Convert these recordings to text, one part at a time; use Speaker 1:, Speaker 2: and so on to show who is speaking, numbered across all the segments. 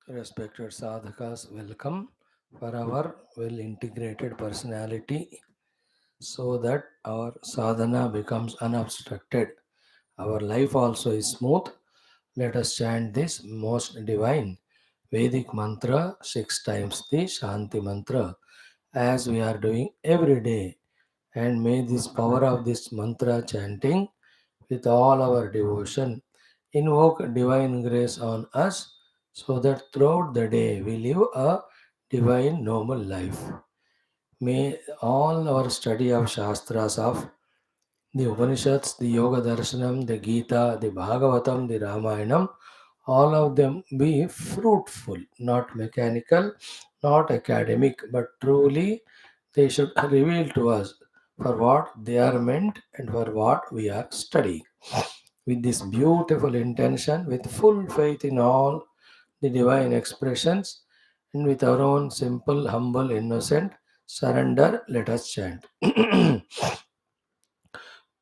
Speaker 1: Respected sadhakas, welcome for our well integrated personality so that our sadhana becomes unobstructed. Our life also is smooth. Let us chant this most divine Vedic mantra 6 times the Shanti mantra as we are doing every day. And may this power of this mantra chanting with all our devotion invoke divine grace on us so that throughout the day we live a divine noble life. May all our study of Shastras of the Upanishads, the Yoga Darshanam, the Gita, the Bhagavatam, the Ramayanam, all of them be fruitful, not mechanical, not academic, but truly they should reveal to us for what they are meant and for what we are studying. With this beautiful intention, with full faith in all the divine expressions, and with our own simple, humble, innocent surrender, let us chant.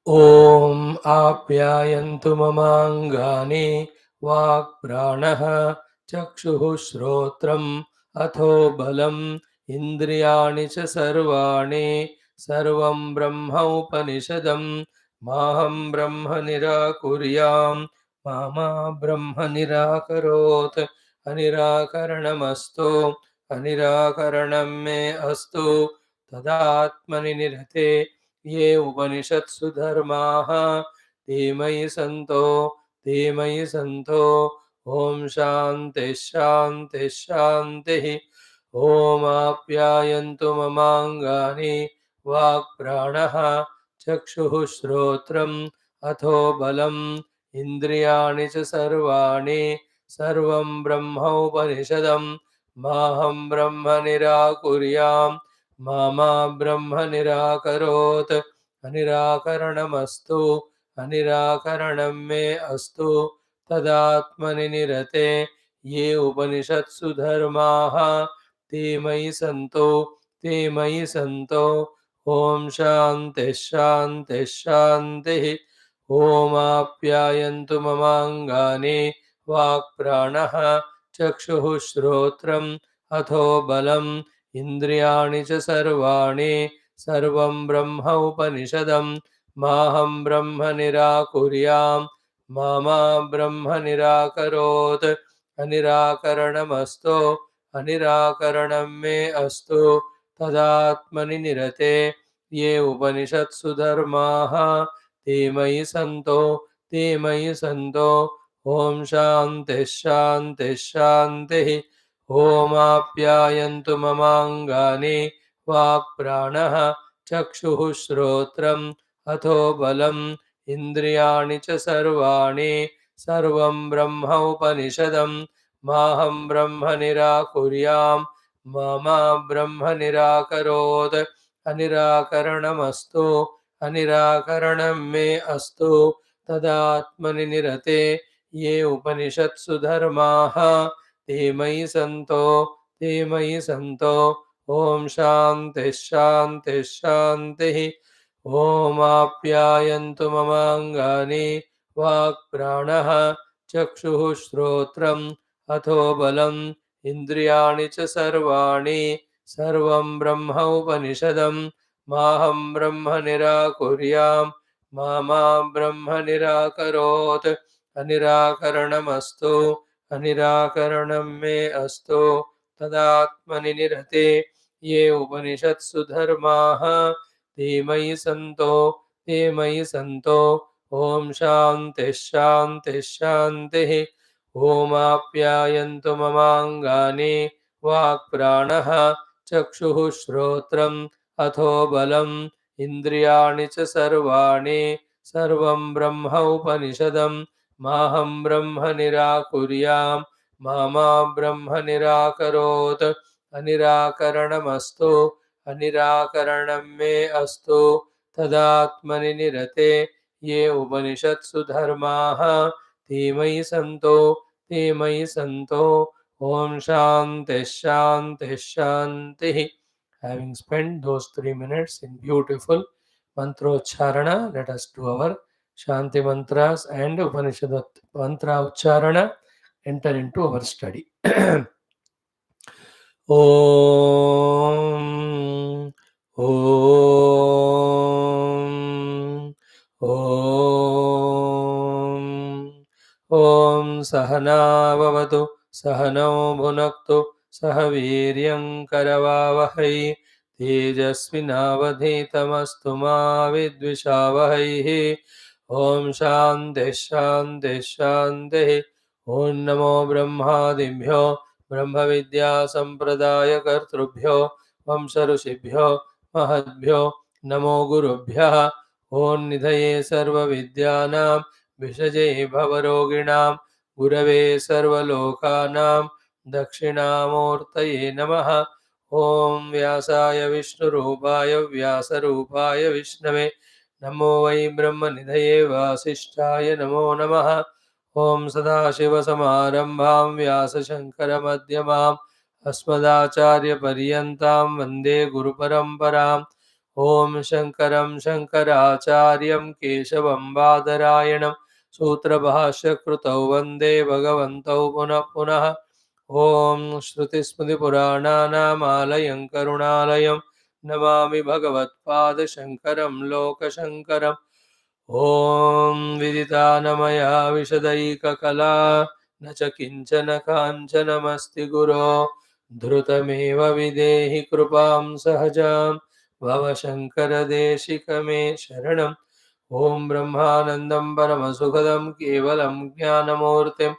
Speaker 1: ॐ आप्यायन्तु ममाङ्गानि वाक्प्राणः चक्षुः श्रोत्रम् अथो बलम् इन्द्रियाणि च सर्वाणि सर्वं ब्रह्मोपनिषदं माहं ब्रह्म निराकुर्याम् मा ब्रह्म निराकरोत् अनिराकरणमस्तु अनिराकरणं मे अस्तु तदात्मनि निरते ये उपनिषत्सु धर्माः ते मयि सन्तो ॐ शान्तिः शान्तिः शान्तिः ॐ आप्यायन्तु ममाङ्गानि वाक्प्राणः चक्षुः श्रोत्रम् अथो बलम् इन्द्रियाणि च सर्वाणि सर्वं ब्रह्मोपनिषदं माहं ब्रह्म निराकुर्याम् मा ब्रह्म निराकरोत् अनिराकरणमस्तु अनिराकरणं मे अस्तु तदात्मनि निरते ये उपनिषत्सु धर्माः ते मयि सन्तो ॐ शान्तिः शान्तिः शान्तिः ॐ आप्यायन्तु ममाङ्गानि वाक्प्राणः चक्षुः श्रोत्रम् अथो बलम् इन्द्रियाणि च सर्वाणि सर्वं ब्रह्म उपनिषदं माहं ब्रह्म निराकुर्याम् मा ब्रह्म निराकरोत् अनिराकरणमस्तु अनिराकरणं मे अस्तु तदात्मनि निरते ये उपनिषत्सु धर्माः ते मयि सन्तो ॐ शान्तिः शान्तिः शान्तिः ॐ आप्यायन्तु ममाङ्गानि वाक्प्राणः चक्षुः श्रोत्रम् अथो बलम् इन्द्रियाणि च सर्वाणि सर्वं ब्रह्म उपनिषदं माहं ब्रह्म निराकुर्याम् मा ब्रह्म निराकरोत् अनिराकरणमस्तु अनिराकरणं मे अस्तु तदात्मनि निरते ये उपनिषत्सु धर्माः ते मयि सन्तो ॐ शान्तिः शान्तिः शान्तिः ॐ आप्यायन्तु ममाङ्गानि वाक्प्राणः चक्षुः श्रोत्रम् अथो बलम् इन्द्रियाणि च सर्वाणि सर्वं ब्रह्म उपनिषदं माहं ब्रह्म निराकुर्याम् मा ब्रह्म निराकरोत् अनिराकरणमस्तु अनिराकरणं मे अस्तु तदात्मनि निरते ये उपनिषत्सु धर्माः ते मयि सन्तो ॐ शान्तिः शान्तिः शान्तिः ॐ आप्यायन्तु ममाङ्गानि वाक्प्राणः चक्षुः श्रोत्रम् अथो बलम् इन्द्रियाणि च सर्वाणि सर्वं ब्रह्म उपनिषदं माहं ब्रह्म निराकुर्याम् मा ब्रह्म निराकरोत् अनिराकरणमस्तु अनिराकरणं मे अस्तु तदात्मनि निरते ये उपनिषत्सु धर्माः ते मयि सन्तो ॐ शान्तिः शान्तिः शान्तिः. Having spent those 3 minutes in beautiful mantrocharana, let us do our Shanti mantras and Upanishad mantra ucharana enter into our study. Om Om Om Om Sahana Vavatu Sahano Bhunaktu Sahaviryam Karavavahai Tejasvinavadhitamastu ma vidvishavahai. Om Shanti Shanti Shanti. Om Namo Brahmadibhyo ब्रह्म विद्या संप्रदाय कर्तृभ्यो वंश ऋषिभ्यो महद्भ्यो नमो गुरुभ्यः. ओं निधये सर्व विद्यानां विषजे भवरोगिणां गुरवे सर्वलोकानां दक्षिणामूर्तये नमः. ओं व्यासाय विष्णुरूपाय व्यासरूपाय विष्णवे नमो वै ब्रह्मनिधये वासिष्ठाय नमो नमः. ओं सदाशिवसमारम्भां व्यासशङ्करमध्यमाम् अस्मदाचार्यपर्यन्तां वन्दे गुरुपरम्पराम्. ओं शङ्करं शङ्कराचार्यं केशवं बादरायणं सूत्रभाष्यकृतौ वन्दे भगवन्तौ पुनः पुनः. ओं श्रुतिस्मृतिपुराणानामालयं करुणालयं नमामि भगवत्पादशङ्करं लोकशङ्करम्. ओं विदितानमया विशदैककला न च किञ्चन काञ्चनमस्ति गुरो धृतमेव विदेहि कृपां सहजां भवशङ्करदेशिक मे शरणम्. ॐ ब्रह्मानन्दं परमसुखदं केवलं ज्ञानमूर्तिं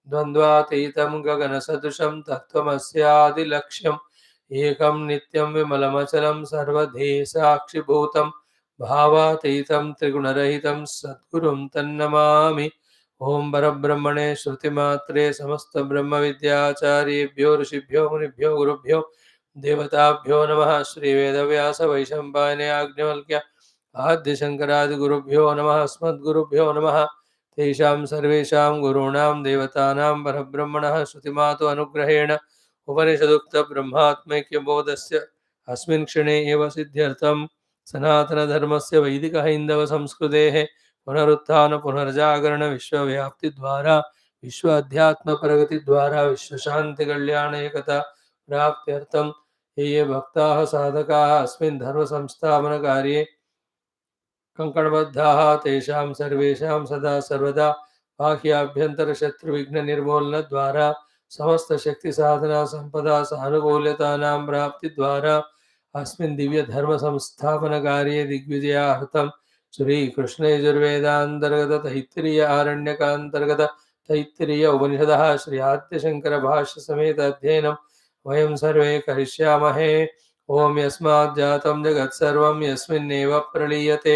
Speaker 1: द्वन्द्वातीतं गगनसदृशं तत्त्वमस्यादिलक्ष्यम् एकं नित्यं विमलमचलं सर्वधी साक्षिभूतं भावातीतं त्रिगुणरहितं सद्गुरुं तन्नमामि. ओं परब्रह्मणे श्रुतिमात्रे समस्त ब्रह्मविद्याचार्येभ्यो ऋषिभ्यो मुनिभ्यो गुरुभ्यो देवताभ्यो नमः. श्रीवेदव्यास वैशम्पायने आज्ञवल्क्य आद्यशङ्करादिगुरुभ्यो नमः. अस्मद्गुरुभ्यो नमः. तेषां सर्वेषां गुरूणां देवतानां परब्रह्मणः श्रुतिमातु अनुग्रहेण उपनिषदुक्तब्रह्मात्मैक्यबोधस्य अस्मिन् क्षणे एव सिद्ध्यर्थं सनातनधर्मस्य वैदिकहैन्दवसंस्कृतेः पुनरुत्थान पुनर्जागरण विश्वव्याप्तिद्वारा विश्व अध्यात्मप्रगतिद्वारा विश्वशान्तिकल्याण एकता प्राप्त्यर्थं ये भक्ताः साधकाः अस्मिन् धर्मसंस्थापनकार्ये कंकणबद्धाः तेषां सर्वेषां सदा सर्वदा बाह्याभ्यन्तरशत्रुविघ्ननिर्मूलनद्वारा समस्तशक्तिसाधना संपदा सानुकूल्यतानां प्राप्तिद्वारा अस्मिन् दिव्यधर्मसंस्थापनकार्ये दिग्विजयार्थं श्रीकृष्णयजुर्वेदान्तर्गत तैत्तिरीय आरण्यकान्तर्गत तैत्तिरीय उपनिषदः श्री आद्यशङ्करभाष्यसमेत अध्ययनं वयं सर्वे करिष्यामहे. ओम यस्मात् जातं जगत्सर्वं यस्मिन्नेव प्रलीयते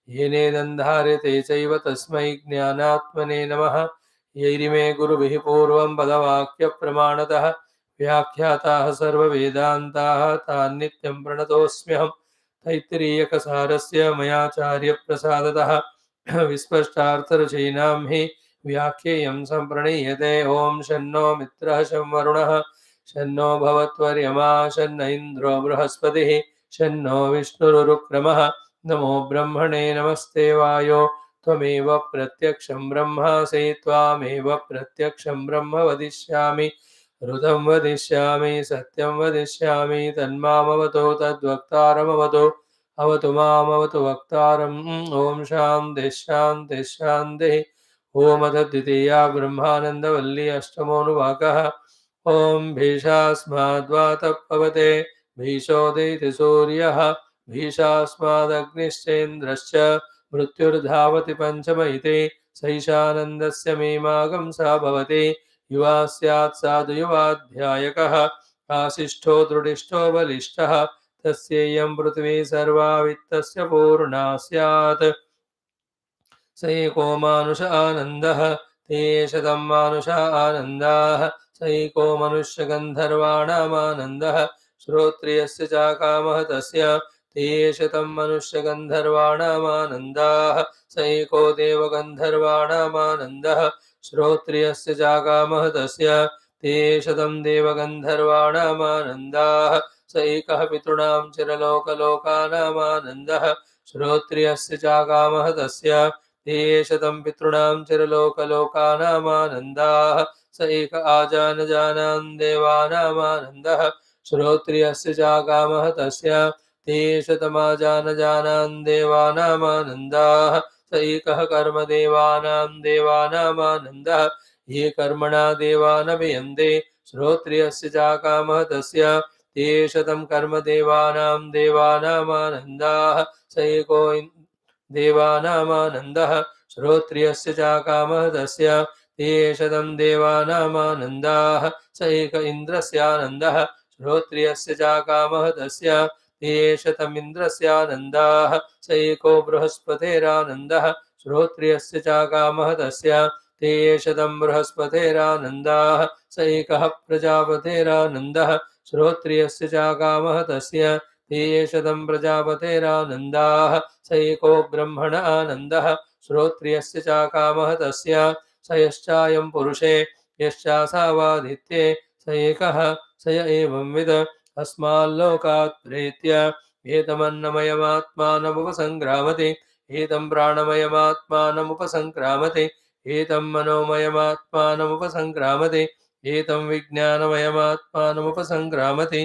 Speaker 1: येनेदन्धार्यते चैव तस्मै ज्ञानात्मने नमः. यैरिमे गुरुभिः पूर्वं पदवाक्यप्रमाणतः व्याख्याताः सर्ववेदान्ताः तान् नित्यं प्रणतोऽस्म्यहं. तैत्तिरीयकसारस्य मयाचार्यप्रसादतः विस्पष्टार्थरचयिनां हि व्याख्येयं सम्प्रणीयते. ओं शन्नो मित्रः शं वरुणः शन्नो भवत्वर्यमा शन्न इन्द्रो बृहस्पतिः शन्नो विष्णुरुक्रमः. नमो ब्रह्मणे नमस्ते वायो त्वमेव प्रत्यक्षं ब्रह्मासि त्वामेव प्रत्यक्षं ब्रह्म वदिष्यामि ऋतं वदिष्यामि सत्यं वदिष्यामि तन्मामवतु तद्वक्तारमवतु अवतु मामवतु वक्तारम्. ॐ शान्तिः शान्तिः शान्तिः. ॐ अथ द्वितीया ब्रह्मानन्दवल्ली अष्टमोऽनुवाकः. ॐ भीषास्माद्वातः पवते भीषोदयति सूर्यः भीषास्मादग्निश्चेन्द्रश्च मृत्युर्धावति पञ्चम इति सैषानन्दस्य मीमागं सा भवति. युवा स्यात् साधु युवाध्यायकः आसिष्ठो दृढिष्ठो बलिष्ठः तस्येयं पृथिवी सर्वा वित्तस्य पूर्णा स्यात्. स एको मानुष आनन्दः ते शतं मानुष आनन्दाः स एको मनुष्यगन्धर्वाणामानन्दः श्रोत्रियस्य चाकामः तस्य ते शतं मनुष्यगन्धर्वाणामानन्दाः स एको देवगन्धर्वाणामानन्दः श्रोत्रियस्य चाकामः तस्य ते शतं देवगन्धर्वाणामानन्दाः स एकः पितॄणां चिरलोकलोकानामानन्दः श्रोत्रियस्य चाकामः तस्य ते शतं पितॄणां चिरलोकलोकानामानन्दाः स एक आजानजानान् देवानामानन्दः श्रोत्रियस्य चाकामः तस्य ते शतमाजानजानान् देवानामानन्दाः स एकः कर्मदेवानां देवानामानन्दः ये कर्मणा देवानभियन्ते श्रोत्रियस्य चाकामः तस्य ते शतं कर्मदेवानां देवानामानन्दाः स एको देवानामानन्दः श्रोत्रियस्य चाकामः तस्य ते शतं देवानामानन्दाः स एक इन्द्रस्यानन्दः श्रोत्रियस्य चाकामः तस्य ते शतमिन्द्रस्यानन्दाः स एको बृहस्पतेरानन्दः श्रोत्रियस्य चाकामः तस्य ते शतं बृहस्पतेरानन्दाः स एकः प्रजापतेरानन्दः श्रोत्रियस्य चाकामः तस्य ते शतं प्रजापतेरानन्दाः स एको ब्रह्मण आनन्दः श्रोत्रियस्य चाकामः तस्य स यश्चायं पुरुषे यश्चासावादित्ये स एकः स य एवंविद अस्माल्लोकात् प्रेत्य एतमन्नमयमात्मानमुपसङ्क्रामति एतं प्राणमयमात्मानमुपसङ्क्रामति एतं मनोमयमात्मानमुपसङ्क्रामति एतं विज्ञानमयमात्मानमुपसङ्क्रामति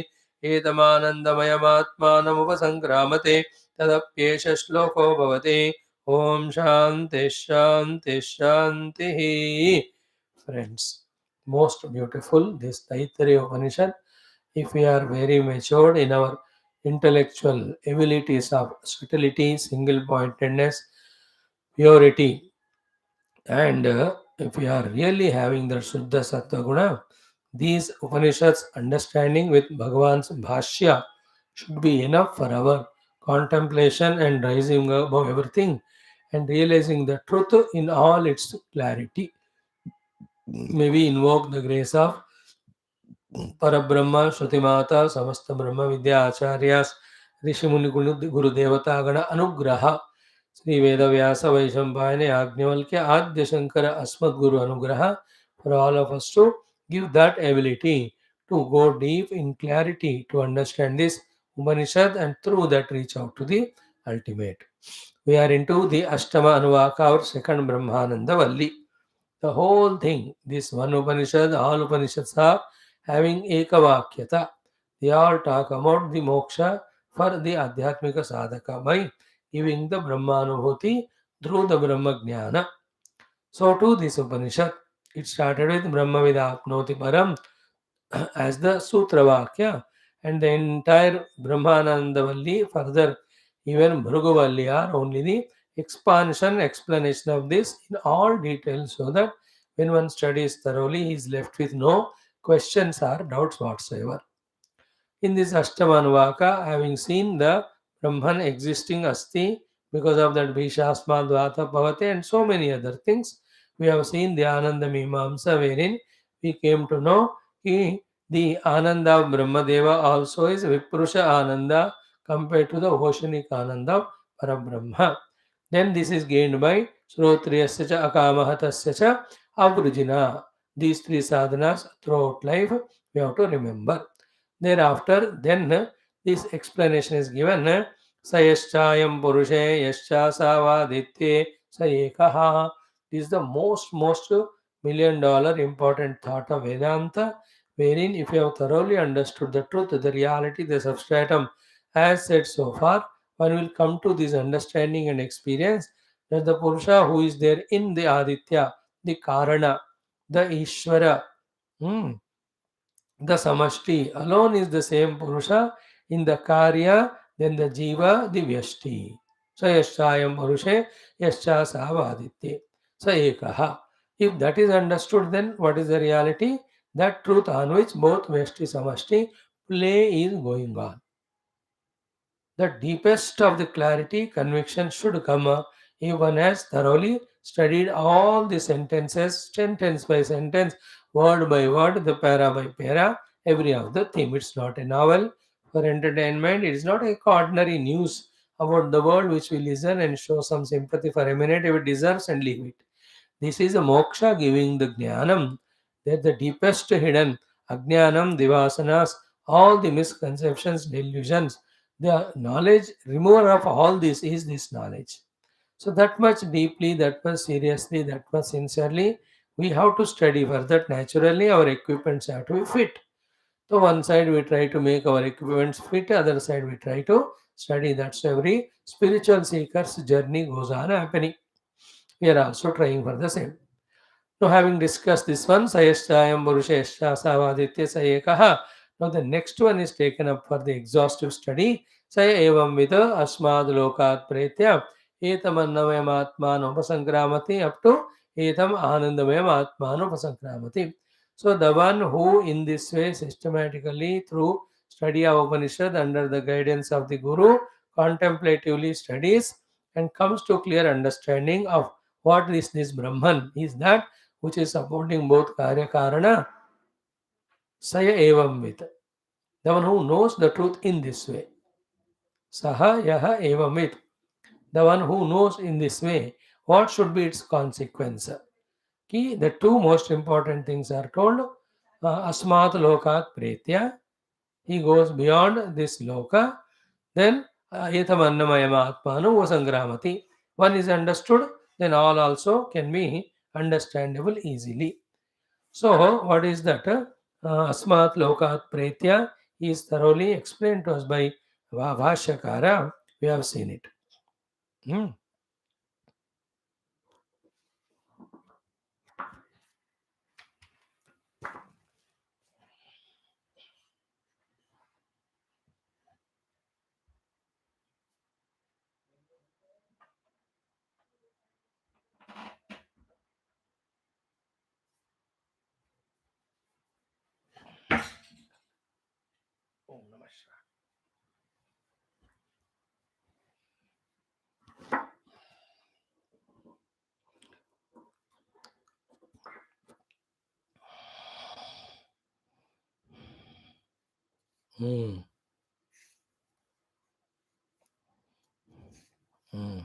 Speaker 1: एतमानन्दमयमात्मानमुपसङ्क्रामति तदप्येष श्लोको भवति ॐ शान्ति शान्ति शान्तिः. Friends, most beautiful this Taittiriya Upanishad. If we are very matured in our intellectual abilities of subtlety, single pointedness, purity, and if we are really having the Shuddha Sattva Guna, these Upanishads understanding with Bhagavan's Bhashya should be enough for our contemplation and rising above everything and realizing the truth in all its clarity. May we invoke the grace of Parabrahma, Shrutimata, Samasta Brahma Vidya Acharyas, Rishimuni Guru Devata Gana Anugraha, Sri Veda Vyasa Vaishampayane Agnivalkya Adya Shankara Asmat Guru Anugraha, for all of us to give that ability to go deep in clarity to understand this Upanishad and through that reach out to the ultimate. We are into the Ashtama Anuvaka or second Brahmananda Valli. The whole thing, this one Upanishad, all Upanishads are having Ekavakyata. They all talk about the moksha for the Adhyatmika sadhaka by giving the Brahmanubhuti through the Brahma Jnana. So too this Upanishad, it started with Brahma Vidapnoti Param as the Sutra Vakya, and the entire Brahmananda Valli further even Bhruguvalli are only the expansion explanation of this in all details, so that when one studies thoroughly he is left with no questions or doubts whatsoever. In this Ashtamanvaka, having seen the Brahman existing Asti because of that Bhishasma Dvata Bhavate and so many other things, we have seen the Ananda Mimamsa, wherein we came to know the Ananda of Brahmadeva also is Vipurusha Ananda compared to the Oceanic Ananda of Parabrahma. Then this is gained by Shrotriyasya cha Akamahatasya cha Avrujina. These three sadhanas throughout life we have to remember. Thereafter, then this explanation is given. Sayaschayam Purushe Yascha Savaditye Sayekaha. This is the most $1,000,000 important thought of Vedanta, wherein if you have thoroughly understood the truth, the reality, the substratum, as said so far, one will come to this understanding and experience that the Purusha who is there in the Aditya, the Karana, the Ishvara, the Samashti alone is the same Purusha in the Karya, then the Jiva, the Vyashti. So Yashayam Purushe, Yascha Savaditye. So Ekaha. If that is understood, then what is the reality? That truth on which both Vyashti Samashti play is going on. The deepest of the clarity, conviction should come if one has thoroughly studied all the sentences, sentence by sentence, word by word, the para by para, every of the theme. It's not a novel for entertainment. It is not a ordinary news about the world which we listen and show some sympathy for a minute if it deserves and leave it. This is a moksha giving the jnanam. That the deepest hidden ajnanam, divasanas, all the misconceptions, delusions, the knowledge remover of all this is this knowledge. So that much deeply, that much seriously, that much sincerely, We have to study. For that, naturally, our equipments have to be fit. So one side we try to make our equipments fit, other side we try to study. That's every spiritual seeker's journey goes on happening. We are also trying for the same. Now, having discussed this one, Sayashtayam Purusheshta Savaditya Sayekaha. Now, the next one is taken up for the exhaustive study. Saya evam vida asmad lokat pretya etam annamaya atmano upasangramati up to etam anandamaya atmano upasangramati. So, the one who in this way systematically through study of Upanishad under the guidance of the Guru contemplatively studies and comes to clear understanding of what is this Brahman is that which is supporting both Karya Karana, Saya Evam With. The one who knows the truth in this way. Saha Yaha Evam With. The one who knows in this way what should be its consequence. Ki, the two most important things are told. Asmat Lokat Pretya. He goes beyond this Loka. Then Etam Annamayama Atmanu Vasangramati. One is understood, then all also can be understandable easily. So, what is that? Asmat Lokat Pretya is thoroughly explained to us by Bhashyakara. We have seen it. Hmm. Om Namah Shivaya. Hmm. Hmm.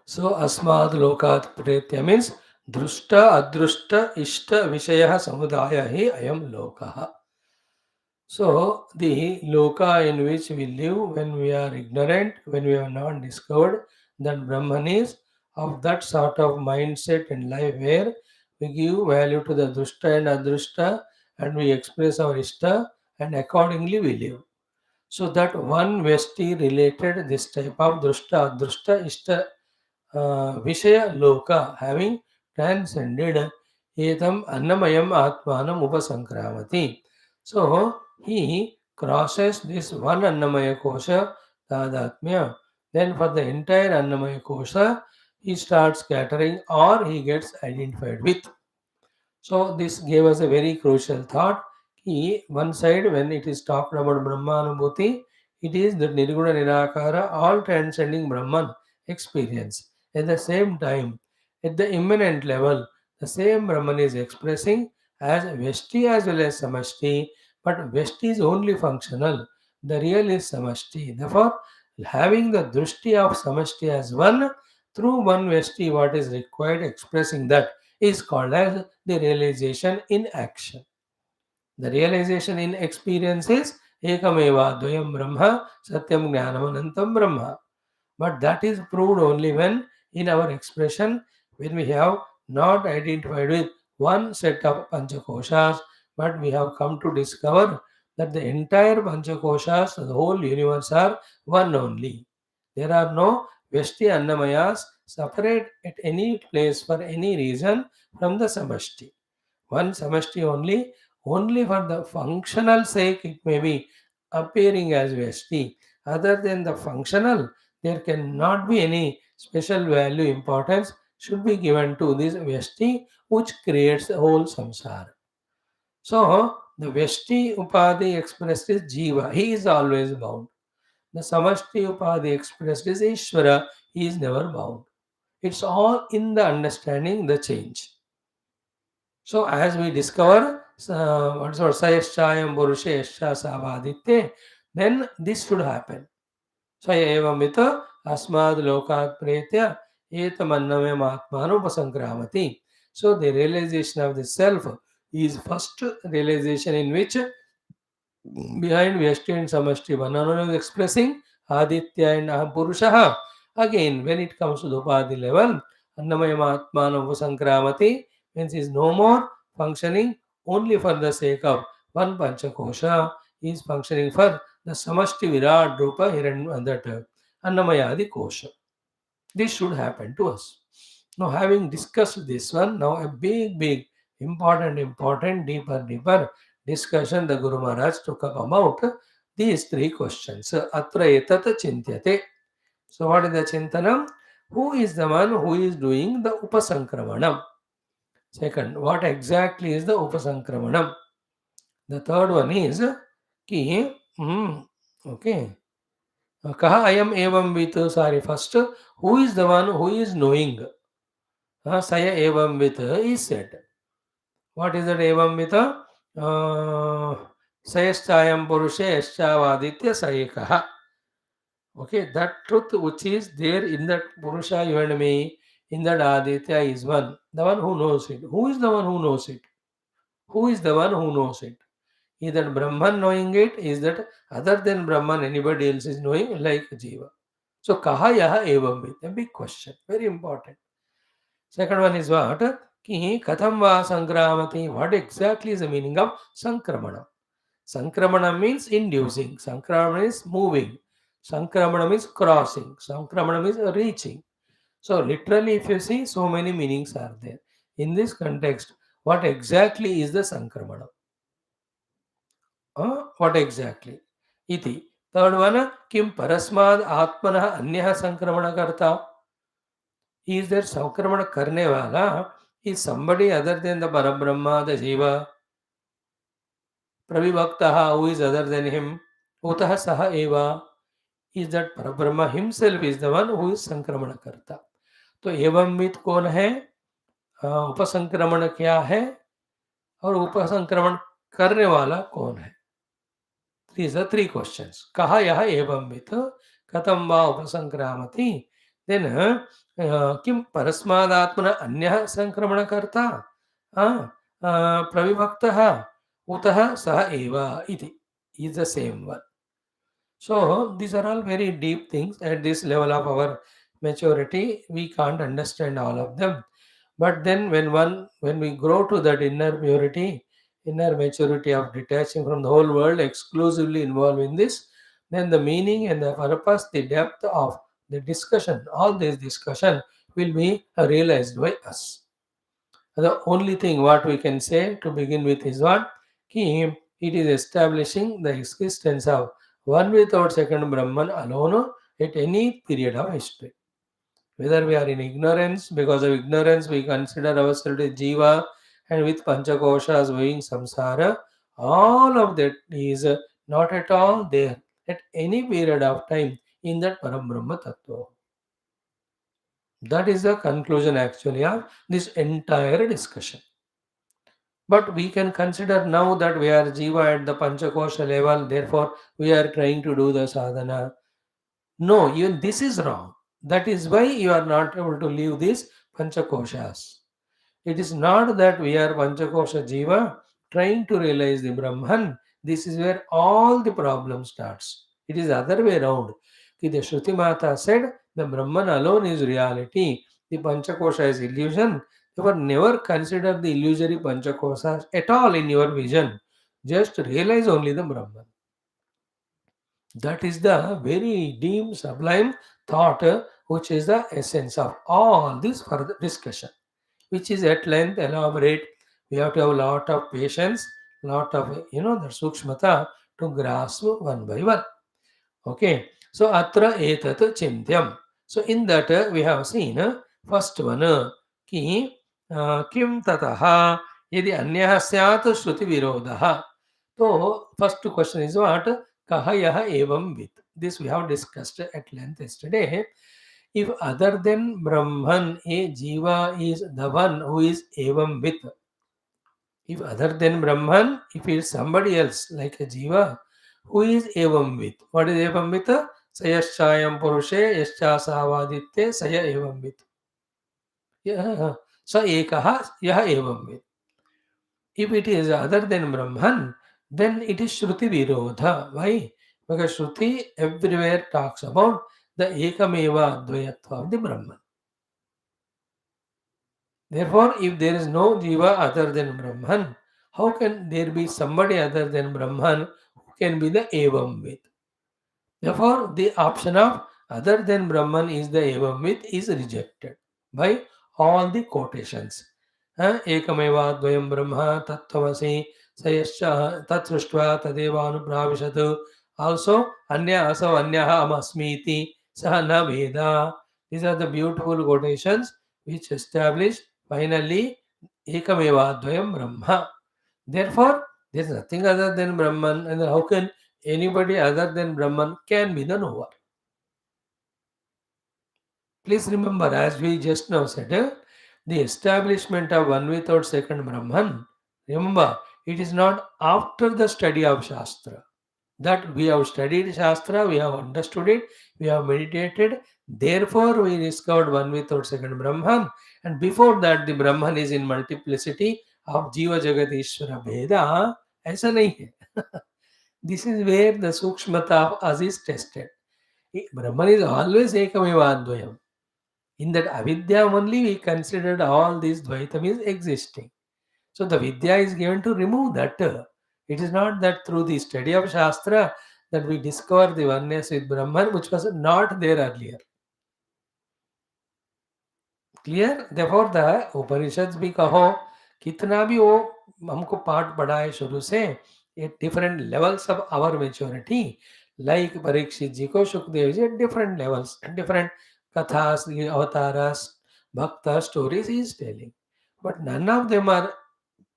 Speaker 1: So, Asmad Lokat Pretya means Drushta, Adrushta, Ishta, Vishaya, Samudaya, Hi, Ayam Lokaha. So, the loka in which we live when we are ignorant, when we have not discovered that Brahman is, of that sort of mindset and life where we give value to the drushta and adrushta and we express our ishta and accordingly we live. So, that one Vesti related this type of drushta, adrushta, ishta Vishaya Loka having transcended Etam Annamayam Atmanam Upasankramati. So he crosses this one Annamaya Kosha Tadatmya. Then for the entire Annamaya Kosha, he starts scattering or he gets identified with. So this gave us a very crucial thought. One side, when it is talked about Brahmanubhuti, it is the Nirguna Nirakara, all transcending Brahman experience. At the same time, at the immanent level, the same Brahman is expressing as Veshti as well as Samashti, but Veshti is only functional. The real is Samashti. Therefore, having the Drushti of Samashti as one, through one Veshti, what is required, expressing that is called as the realization in action. The realization in experience is Ekameva Dvayam Brahma Satyam Jnanam Anantam Brahma. But that is proved only when in our expression, when we have not identified with one set of Panchakoshas, but we have come to discover that the entire Panchakoshas, the whole universe are one only. There are no Veshti Annamayas separate at any place for any reason from the Samashti. One samashti only for the functional sake it may be appearing as Vesti. Other than the functional, there cannot be any special value importance should be given to this Vesti which creates the whole samsara. So, the Vesti Upadhi expressed is Jiva, he is always bound. The Samashti Upadhi expressed is Ishvara, he is never bound. It's all in the understanding the change. So as we discover what's our Sayashchayam Purusheshcha Savaditye, then this should happen. Saya evamita asmad lokat pretya etamanname atmano upasankramati. So the realization of the self is first realization in which behind Vyashti and Samashti Vanana is expressing Aditya and Aham Purushaha. Again, when it comes to the Upadhi level, Annamayam Upasankramati means is no more functioning only for the sake of one Panchakosha. He is functioning for the Samashti Virat Rupa that Annamayadi Kosha. This should happen to us. Now, having discussed this one, now a big, important, deeper discussion the Guru Maharaj took up about these three questions. Atra etat chintyate. So, what is the chintanam? Who is the one who is doing the upasankramanam? Second, what exactly is the upasankramanam? The third one is ki, okay, kaha ayam evam with, sorry, first, who is the one who is knowing? Saya evam with is said. What is that evam with? Sayaschayam purushe yaschavaditya sayekaha. Okay, that truth which is there in that purusha, you and me, in that aditya is one. The one who knows it. Who is the one who knows it? Who is the one who knows it? Is that Brahman knowing it? Is that other than Brahman anybody else is knowing like Jiva? So kaha yaha evam with? A big question. Very important. Second one is what? Ki katham va sankramati. What exactly is the meaning of sankramana? Sankramana means inducing. Sankramana is moving. Sankramana means crossing. Sankramana means reaching. So literally if you see, so many meanings are there. In this context, what exactly is the sankramana? What exactly? Iti. Third one, kim parasmad atmanah anyah sankramana karta. Is there sankramana karne wala? Is somebody other than the Parabrahma, the Jiva, Pravivaktaha, who is other than him, Utah Saha Eva, is that Parabrahma himself is the one who is Sankramana Karta. तो एवं with कौन है, उपसंक्रमण क्या है, और उपसंक्रमण करने वाला कौन है? These are three questions. कहा यह एवं विद कथम वा उपसंक्रामति, then किम परस्मादात्मना अन्यः संक्रमण करता, प्रविभक्तः utah sah eva iti is the same one. So these are all very deep things. At this level of our maturity, we can't understand all of them. But then when we grow to that inner purity, inner maturity of detaching from the whole world, exclusively involved in this, then the meaning and the purpose, the depth of the discussion, all this discussion will be realized by us. The only thing what we can say to begin with is what? Ki it is establishing the existence of one without second Brahman alone at any period of history. Whether we are in ignorance, because of ignorance we consider ourselves as Jiva, and with Panchakoshas going samsara, all of that is not at all there at any period of time in that Param Brahma Tattva. That is the conclusion actually of this entire discussion. But we can consider now that we are Jiva at the Panchakosha level, therefore we are trying to do the sadhana. No, even this is wrong. That is why you are not able to leave these Panchakoshas. It is not that we are Panchakosha Jiva trying to realize the Brahman. This is where all the problem starts. It is the other way around. The Shruti Mata said the Brahman alone is reality. The Panchakosha is illusion. Therefore, never consider the illusory Panchakoshas at all in your vision. Just realize only the Brahman. That is the very deep, sublime thought, which is the essence of all this further discussion, which is at length elaborate. We have to have a lot of patience, lot of the sukshmata to grasp one by one. Okay, so atra etat chintyam. So in that we have seen first one ki kim tataha yadi anyah syat shruti virodha. So first question is what? Kaha yaha evam with. This we have discussed at length yesterday. If other than Brahman, a Jiva is the one who is evam with. If other than Brahman, if it is somebody else like a Jiva, who is evam with? What is evam with? Sayaschayam purushe yascha savaditye saya evam with. Yeah. Sa ekaha yaha evam with. If it is other than Brahman, then it is Shruti Virodha. Why? Because Shruti everywhere talks about the Ekameva Dvayatva of the Brahman. Therefore, if there is no jiva other than Brahman, how can there be somebody other than Brahman who can be the Evam with? Therefore, the option of other than Brahman is the Evam with is rejected by all the quotations. Ekameva dvayam brahma tattvasi sayascha tat srishtva tadeva anupravishat. Also, anya asav anyaha amasmiti saha na veda. These are the beautiful quotations which establish finally Ekameva dvayam brahma. Therefore, there is nothing other than Brahman, and how can anybody other than Brahman can be the knower? Please remember, as we just now said, the establishment of one without second Brahman, remember, it is not after the study of Shastra. That we have studied Shastra, we have understood it, we have meditated, therefore we discovered one without second Brahman, and before that the Brahman is in multiplicity of Jiva Jagat Ishvara Bheda. ऐसा नहीं है. This is where the Sukshmata of us is tested. Brahman is always Ekameva Advayam. In that avidya only we considered all these Dvaitam is existing. So the Vidya is given to remove that. It is not that through the study of Shastra that we discover the oneness with Brahman, which was not there earlier. Clear therefore the Upanishads भी कहो कितना भी वो हमको पाठ पढ़ा है शुरू से ये different levels of our maturity like Parikshit ji को Sukhdev ji different levels different kathas avatars bhakta stories he is telling but none of them are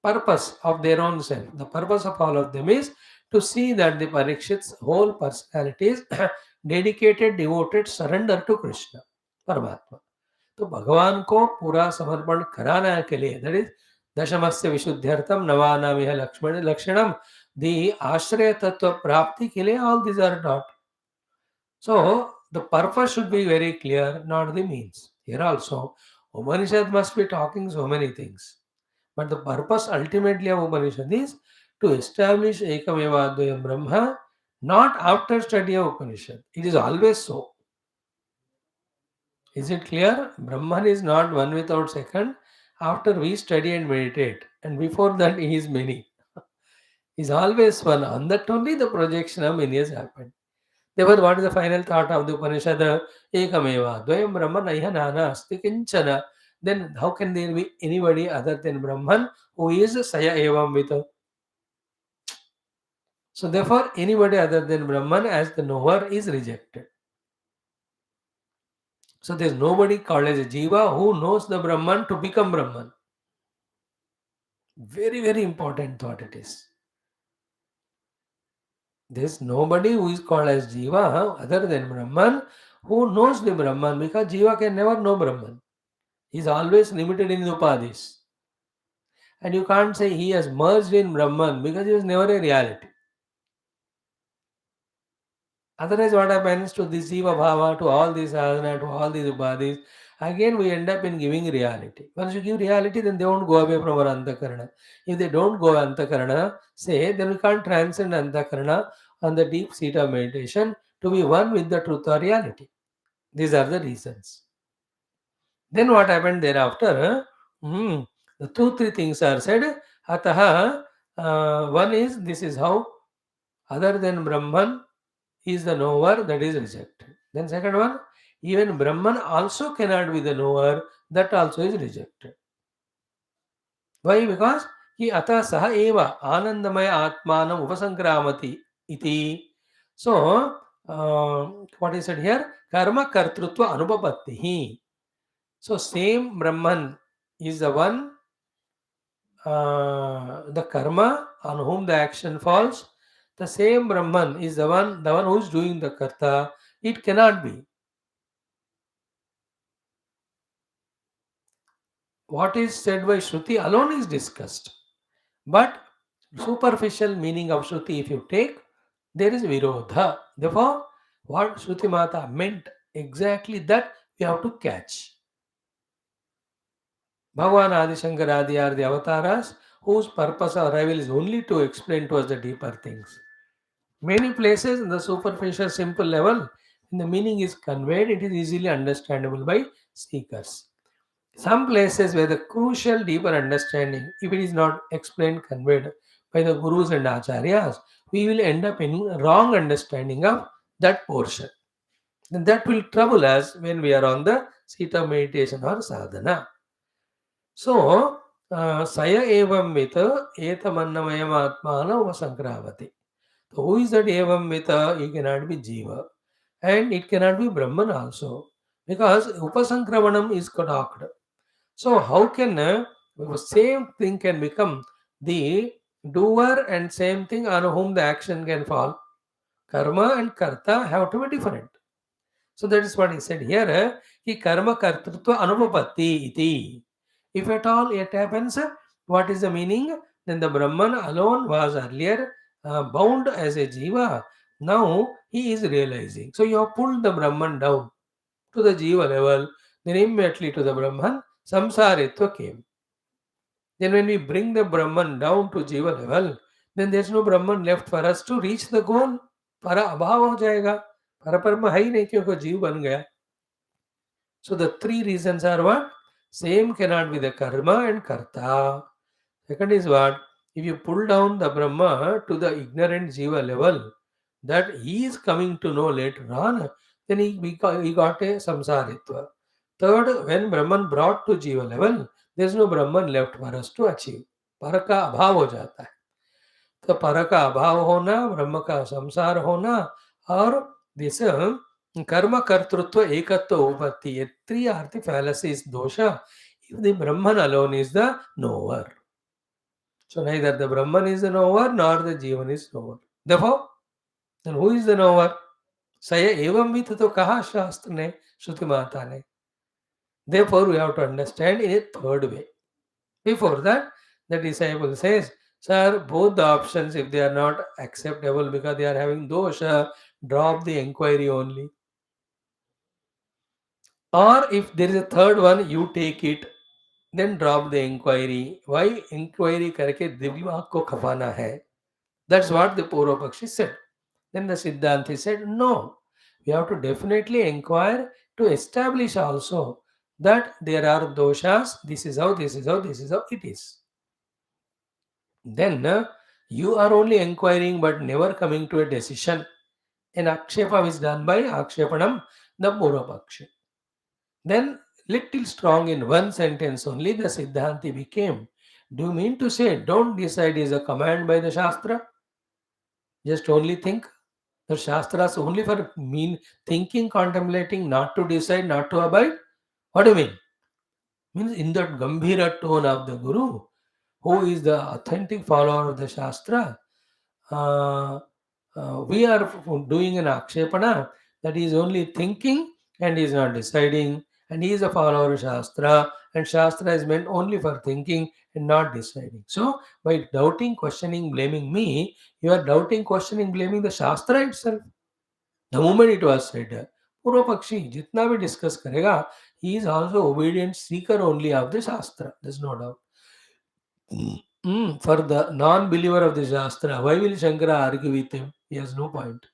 Speaker 1: purpose of their own self. The purpose of all of them is to see that the Parikshit's whole personality is dedicated, devoted, surrender to Krishna, Paramatma. तो भगवान को पूरा समर्पण कराने के लिए that is दशमस्य विशुद्ध्यर्थम नवानाम यह लक्ष्मण लक्षणम दी आश्रय तत्व प्राप्ति के लिए all this are dot so the purpose should be very clear not the means here also Upanishad must be talking so many things but the purpose ultimately of Upanishad is to establish एकमेव अद्वयम ब्रह्म not after study of Upanishad. It is always so. Is it clear? Brahman is not one without second. After we study and meditate, and before that he is many. Is always one. On that only the projection of many has happened. Therefore, what is the final thought of the Upanishad? Ekameva, Dvayam Brahman, Naiha Nana, Asti Kinchana. Then how can there be anybody other than Brahman who is Saya Evam with? So therefore, anybody other than Brahman as the knower is rejected. So there is nobody called as a Jiva who knows the Brahman to become Brahman. Very, very important thought it is. There is nobody who is called as Jiva other than Brahman who knows the Brahman because Jiva can never know Brahman. He is always limited in the Upadis. And you can't say he has merged in Brahman because he was never a reality. Otherwise, what happens to this Jiva Bhava, to all these sadhana, to all these Upadis? Again, we end up in giving reality. Once you give reality, then they won't go away from our Antakarana. If they don't go Antakarana, say, then we can't transcend Antakarana on the deep seat of meditation to be one with the truth or reality. These are the reasons. Then what happened thereafter? The two, three things are said. Ataha, one is, this is how, other than Brahman, is the knower, that is rejected. Then second one, even Brahman also cannot be the knower, that also is rejected. Why? Because he atha saha eva anandamaya atmanam upasankramati iti. So, what is said here? Karma kartrutva anupapattihi. So, same Brahman is the one, the karma on whom the action falls. The same Brahman is the one who is doing the karta. It cannot be. What is said by Shruti alone is discussed. But superficial meaning of Shruti, if you take, there is Virodha. Therefore, what Shruti Mata meant, exactly that we have to catch. Bhagavan Adi Shankara Adi are the avatars whose purpose or arrival is only to explain to us the deeper things. Many places in the superficial simple level, when the meaning is conveyed, it is easily understandable by seekers. Some places where the crucial deeper understanding, if it is not explained, conveyed by the gurus and acharyas, we will end up in wrong understanding of that portion. Then that will trouble us when we are on the seat of meditation or sadhana. So, saya evam vita etamannamayam atmana upasankravati. So who is that evam vita? It cannot be jiva. And it cannot be Brahman also. Because upasankravanam is talked. So how can the same thing can become the doer and same thing on whom the action can fall? Karma and karta have to be different. So that is what he said here. Ki karma kartrutva anupapatti iti. If at all it happens, what is the meaning? Then the Brahman alone was earlier bound as a jiva. Now he is realizing. So you have pulled the Brahman down to the jiva level. Then immediately to the Brahman, samsaritva came. Then when we bring the Brahman down to jiva level, then there is no Brahman left for us to reach the goal. para अभाव हो जाएगा परब्रह्म है ही नहीं क्योंकि जीव बन गया. So the three reasons are what? Same cannot be the karma and karta. Second is what? If you pull down the Brahma to the ignorant jiva level, that he is coming to know later on, then he got a samsaritva. Third, when Brahman brought to jiva level, there is no Brahman left for us to achieve. पर का अभाव हो जाता है. तो पर का अभाव होना, ब्रह्म का संसार होना और दिस कर्म कर्तृत्व एकत्व उपत्ति. Three are the fallacies, dosha. If the Brahman alone is the knower. So neither the Brahman is the knower nor the Jivan is knower. Therefore, then who is the knower? Saya evam vit to kaha shastra ne, Shruti Mata ne. Therefore, we have to understand in a third way. Before that, the disciple says, Sir, both the options, if they are not acceptable because they are having dosha, drop the inquiry only. Or if there is a third one, you take it, then drop the inquiry. Why inquiry करके दिमाग को खपाना है? That's what the Purva Pakshi said. Then the Siddhanti said, no, we have to definitely inquire to establish also that there are doshas, this is how, this is how, this is how it is. Then you are only inquiring but never coming to a decision. An akshepa is done by akshepanam, the Purva Pakshi. Then little strong in one sentence only the Siddhanti became. Do you mean to say don't decide is a command by the Shastra? Just only think. The Shastras only for mean thinking, contemplating, not to decide, not to abide? What do you mean? Means in that Gambhira tone of the Guru, who is the authentic follower of the Shastra, uh, we are doing an akshepana that he is only thinking and he is not deciding, and he is a follower of Shastra, and Shastra is meant only for thinking and not deciding. So, by doubting, questioning, blaming me, you are doubting, questioning, blaming the Shastra itself. The moment it was said, Purva Pakshi, jitna bhi discuss karega, he is also obedient seeker only of the Shastra. There's no doubt. For the non-believer of the Shastra, why will Shankara argue with him? He has no point.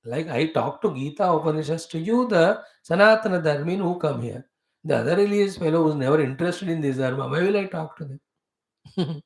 Speaker 1: Like I talk to Gita Upanishads to you, the Sanatana Dharmin who come here. The other religious fellow who's never interested in this Dharma, why will I talk to them?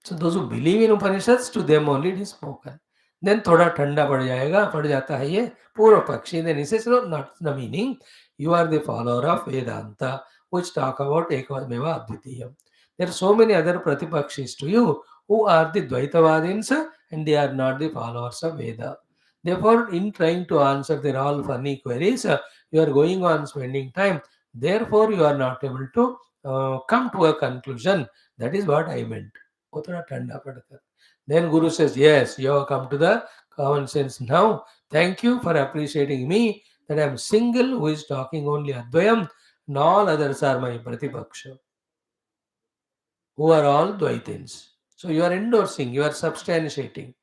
Speaker 1: So those who believe in Upanishads, to them only it is spoken. Then thoda ठंडा पड़ जाता है ये पूर्व पक्षी. Then he says, no, not the meaning. You are the follower of Vedanta, which talk about Ekavameva Advitiyam. There are so many other pratipakshis to you who are the Dvaitavadins and they are not the followers of Veda. Therefore, in trying to answer their all funny queries, you are going on spending time. Therefore, you are not able to come to a conclusion. That is what I meant. वो थोड़ा ठंडा पड़ता है. Then Guru says, yes, you have come to the common sense now. Thank you for appreciating me that I am single who is talking only Advayam and all others are my Pratipaksha, who are all Dvaitins. So you are endorsing, you are substantiating,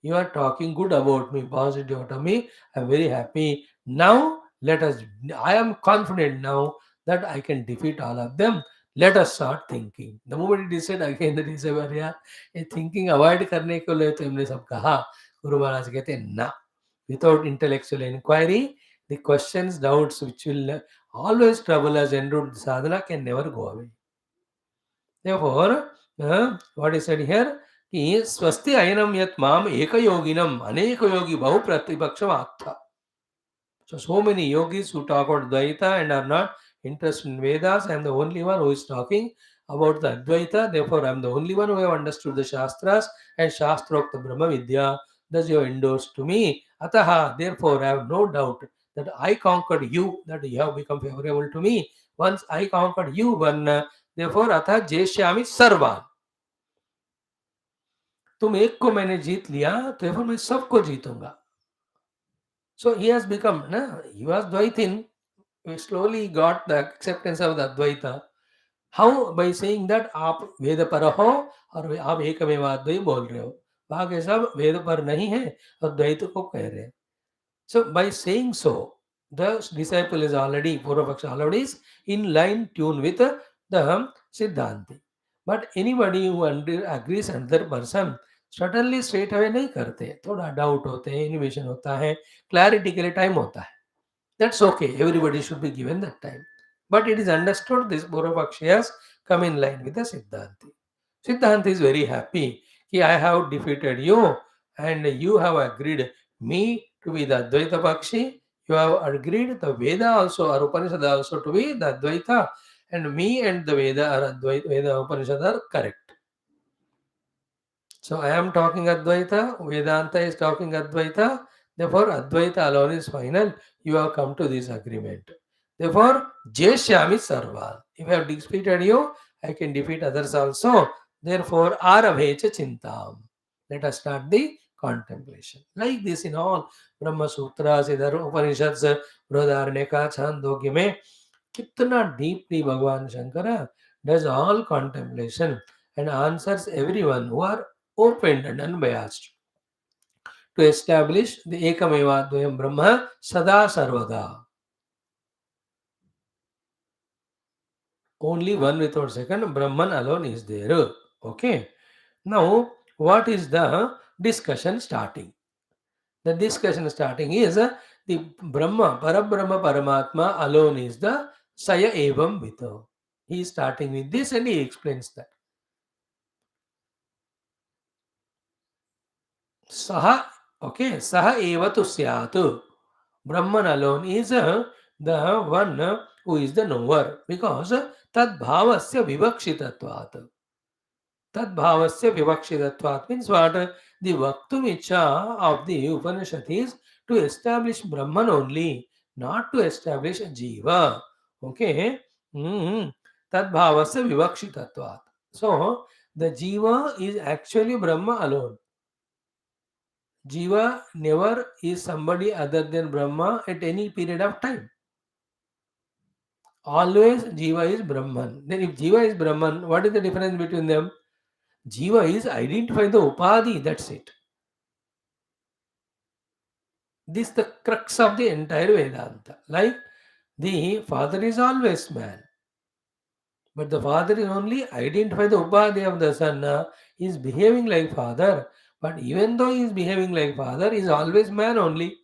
Speaker 1: you are talking good about me, positive about me. I am very happy. Now let us, I am confident now that I can defeat all of them. Let us start thinking. The moment it is said again, that is यार ये thinking avoid करने के लिए तो हमने सब कहा. गुरु महाराज कहते हैं ना, without intellectual inquiry, the questions, doubts which will Always trouble has endured sadhana can never go away. Therefore, what is said here is swasti ayanam yat mam ekayoginam aneka yogi bahu pratipaksham atha. So many yogis who talk about Dvaita and are not interested in Vedas. I am the only one who is talking about the Advaita. Therefore, I am the only one who have understood the Shastras and Shastrokta Brahma Vidya. Thus, you have endorsed to me. Ataha, therefore, I have no doubt that I conquered you, that you have become favorable to me. Once I conquered you, one, therefore, अतः जेष्यामि सर्वान्. तुम एक को मैंने जीत लिया, तो मैं सबको जीतूंगा. So he has become, na, he was Dvaitin. We slowly got the acceptance of the Advaita. How? By saying that आप वेद पर हो और आप एकमेव अद्वैत बोल रहे हो. बाकी सब वेद पर नहीं है और द्वैत को कह रहे हैं. So by saying so, the disciple is already, Purvapaksha already is in line tune with the Siddhanti. But anybody who agrees another person, certainly straight away नहीं करते. थोड़ा doubt होते हैं, innovation होता है, clarity के लिए time होता है. That's okay. Everybody should be given that time. But it is understood this Purvapakshiyas come in line with the Siddhanti. Siddhanti is very happy. Ki I have defeated you and you have agreed me to be the Advaita Pakshi. You have agreed the Veda also or Upanishad also to be the Advaita, and me and the Veda or Advaita, Veda Upanishad are correct. So I am talking Advaita, Vedanta is talking Advaita, therefore Advaita alone is final. You have come to this agreement. Therefore, Jeshyami Sarva. If I have defeated you, I can defeat others also. Therefore, Aravecha Chintam. Let us start the contemplation. Like this in all Brahma Sutras, इधर Upanishads, बृहदारण्यका, Chandogya में कितना deeply Bhagavan Shankara does all contemplation and answers everyone who are opened and unbiased to establish the Ekameva Dvayam Brahma Sada Sarvada. Only one without second, Brahman alone is there. Okay. Now, what is the discussion starting? The discussion starting is the Brahma, Parabrahma Paramatma alone is the Saya Evam Vito. He is starting with this and he explains that. Saha, okay, Saha Eva tu Syatu. Brahman alone is the one who is the knower because Tad Bhavasya Vivakshitatvat. Tad Bhavasya Vivakshitatvat means what? The Vaktum Icha of the Upanishad is to establish Brahman only, not to establish Jiva. Okay? Mm-hmm. Tad Bhavasya Vivakshitatvat. So, the Jiva is actually Brahma alone. Jiva never is somebody other than Brahma at any period of time. Always Jiva is Brahman. Then if Jiva is Brahman, what is the difference between them? Jiva is identifying the Upadhi, that's it. This is the crux of the entire Vedanta. Like the father is always man. But the father is only identify the Upadhi of the son. He is behaving like father. But even though he is behaving like father, he is always man only.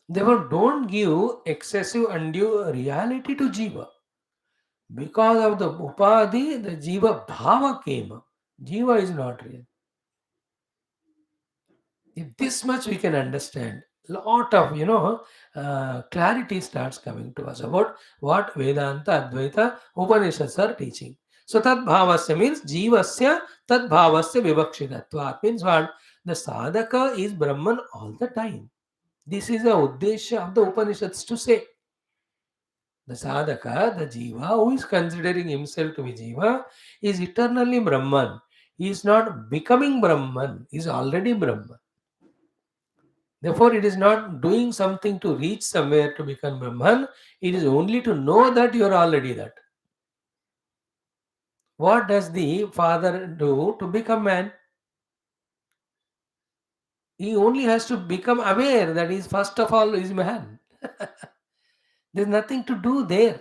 Speaker 1: Therefore, don't give excessive undue reality to Jiva. Because of the Upadhi, the Jiva Bhava came. Jiva is not real. If this much we can understand, lot of clarity starts coming to us about what Vedanta, Advaita, Upanishads are teaching. So Tad Bhavasya means Jivasya Tad Bhavasya Vivakshitatvat means what? The sadhaka is Brahman all the time. This is the uddesha of the Upanishads to say. The sadhaka, the jiva, who is considering himself to be jiva, is eternally Brahman. He is not becoming Brahman, he is already Brahman. Therefore, it is not doing something to reach somewhere to become Brahman, it is only to know that you are already that. What does the father do to become man? He only has to become aware that he is first of all is man. There is nothing to do there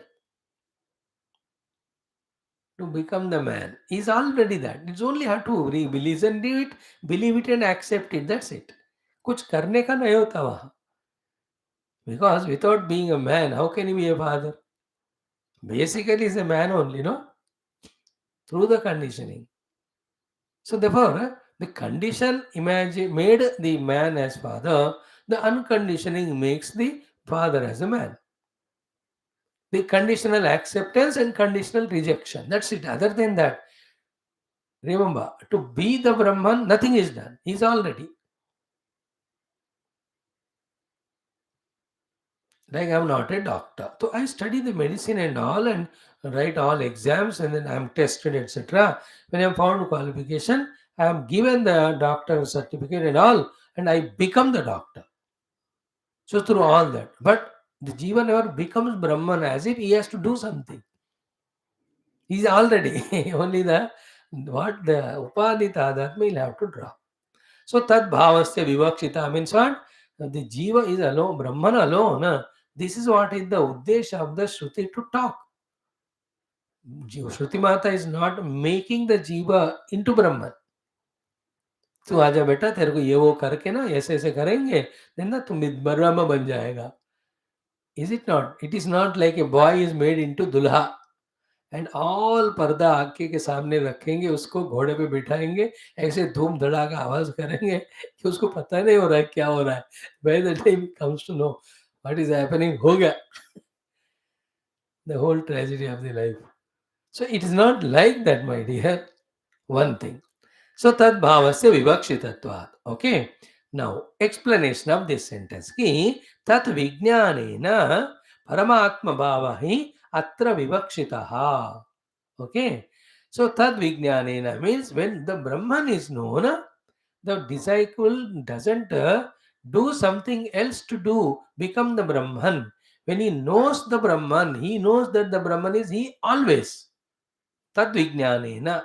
Speaker 1: to become the man. He's already that. It's only have to listen to it, believe it and accept it. That's it. कुछ करने का नहीं होता वहाँ. Because without being a man, how can he be a father? Basically, he's a man only, no? Through the conditioning. So therefore, the condition made the man as father, the unconditioning makes the father as a man. The conditional acceptance and conditional rejection. That's it. Other than that, remember, to be the Brahman, nothing is done. He's already. Like I'm not a doctor. So I study the medicine and all and write all exams and then I'm tested, etc. When I'm found qualification, I am given the doctor certificate and all, and I become the doctor. So through all that. But the Jiva never becomes Brahman as if he has to do something. He's already only the what the Upanita that will have to draw. So tad bhavasya vivakshita means what? The Jiva is alone, Brahman alone. This is what is the uddesha of the Shruti to talk. Shruti Mata is not making the Jiva into Brahman. तू आजा बेटा तेरे को ये वो करके ना ऐसे ऐसे करेंगे then ना तुम ब्रह्म बन जाएगा. Is it not? It is not like a boy is made into दूल्हा एंड ऑल पर्दा आके के सामने रखेंगे, उसको घोड़े पे बिठाएंगे, ऐसे धूम धड़ाका आवाज करेंगे कि उसको पता नहीं हो रहा है क्या हो रहा है. By the time comes to know what is happening, हो गया the whole tragedy of the life. So it is not like that my dear. One thing. So तद भावस्य विवक्षितत्वात्. Okay, now explanation of this sentence कि तत् विज्ञानेन परमात्म भाव ही अत्र विवक्षितः. Okay. So tad vijnanena means when the Brahman is known, the disciple doesn't do something else to do, become the Brahman. When he knows the Brahman, he knows that the Brahman is he always. Tad vijnanena.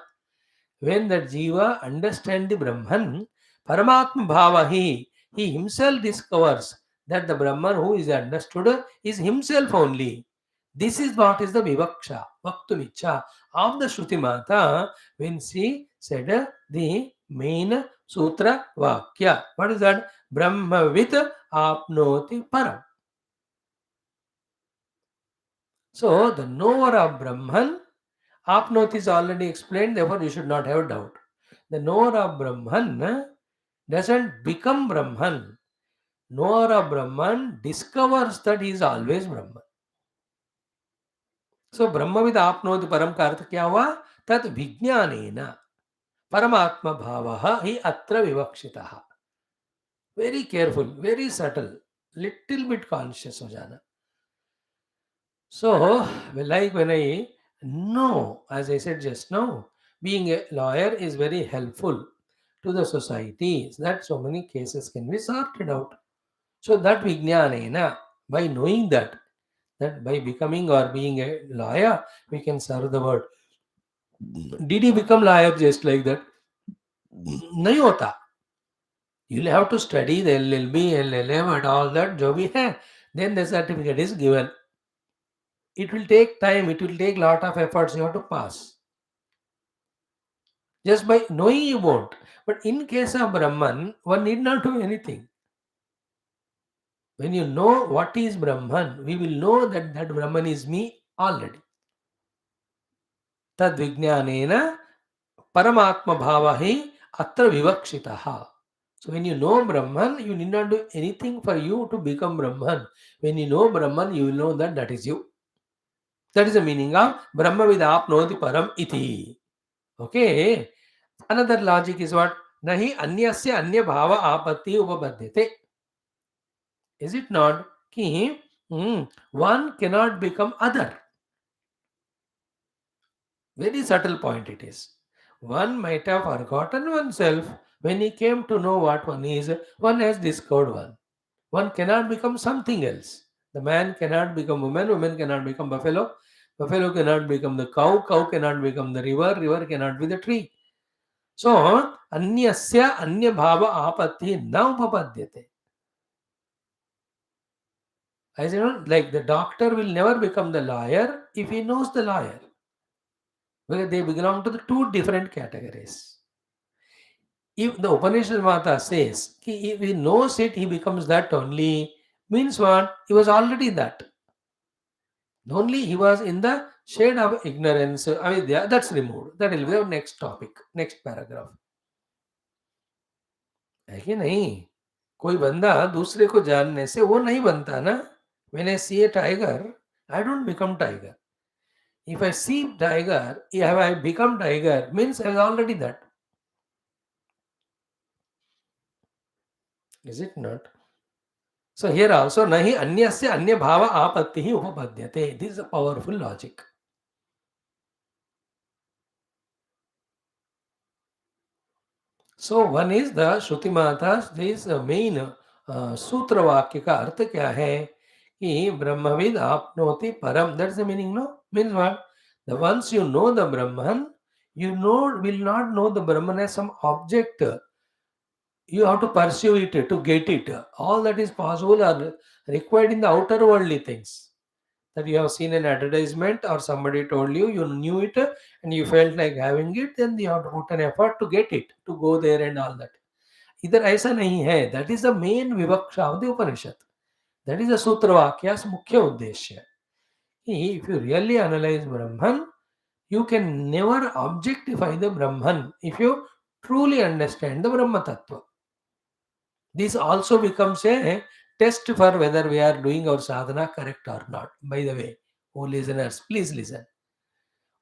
Speaker 1: When the Jiva understands the Brahman, Paramatma Bhava he himself discovers that the Brahman who is understood is himself only. This is what is the Vivaksha, Vaktumicha of the Shruti Mata when she said the main Sutra Vakya. What is that? Brahmavit apnoti param. So the knower of Brahman, apnoti is already explained, therefore you should not have doubt. The knower of Brahman doesn't become Brahman. Knower of Brahman discovers that he is always Brahman. So ब्रह्मविद आपनोति परम का अर्थ क्या हुआ? तत् विज्ञानेन परमात्मा भावः हि अत्र विवक्षितः. Very careful, very subtle, little bit conscious हो जाना. So like when I know, as I said just now, being a lawyer is very helpful to the society, that so many cases can be sorted out. So that vijnanena, by knowing that by becoming or being a lawyer, we can serve the world. Did he become lawyer just like that? नहीं होता. You'll have to study the LLB, LLM and all that, जो भी है, then the certificate is given. It will take time, it will take lot of efforts, you have to pass. Just by knowing you won't. But in case of Brahman, one need not do anything. When you know what is Brahman, we will know that that Brahman is me already. Tad vijnanena paramatma bhavahi atra vivakshitaha. So when you know Brahman, you need not do anything for you to become Brahman. When you know Brahman, you will know that that is you. That is the meaning of Brahma vidapnoti param iti. Okay. Another logic is what? Nahi anyasya anya bhava apatti upapadyate. Is it not? Ki one cannot become other. Very subtle point it is. One might have forgotten oneself. When he came to know what one is, one has discovered one. One cannot become something else. The man cannot become woman, woman cannot become buffalo, buffalo cannot become the cow, cow cannot become the river, river cannot be the tree. So, anyasya anya bhava apatti na upapadyate. As you know, like the doctor will never become the lawyer if he knows the lawyer. Because they belong to the two different categories. If the Upanishad Mata says, if he knows it, he becomes that only, Means what? He was already that. Only he was in the shade of ignorance. Avidya, that's removed. That will be our next topic, next paragraph. है कि नहीं? कोई बंदा दूसरे को जानने से वो नहीं बनता ना. When I see a tiger, I don't become tiger. If I see tiger, if I become tiger, means I was already that. Is it not? So here also, nahi anyasya anya bhava apattihi upapadyate. This is a powerful logic. So one is the Shruti Mata's, this main सूत्र वाक्य का अर्थ क्या है कि ब्रह्मविद आपनोति परम. That's the meaning, no? Means what? The once you know the Brahman, you know will not know the Brahman as some object. You have to pursue it to get it. All that is possible are required in the outer worldly things. That you have seen an advertisement or somebody told you, you knew it and you felt like having it, then you have to put an effort to get it, to go there and all that. इधर ऐसा नहीं है. That is the main vivaksha of the Upanishad. That is the sutra vakya मुख्य उद्देश्य. If you really analyse Brahman, you can never objectify the Brahman if you truly understand the Brahma Tattva. This also becomes a test for whether we are doing our sadhana correct or not. By the way, oh listeners, please listen.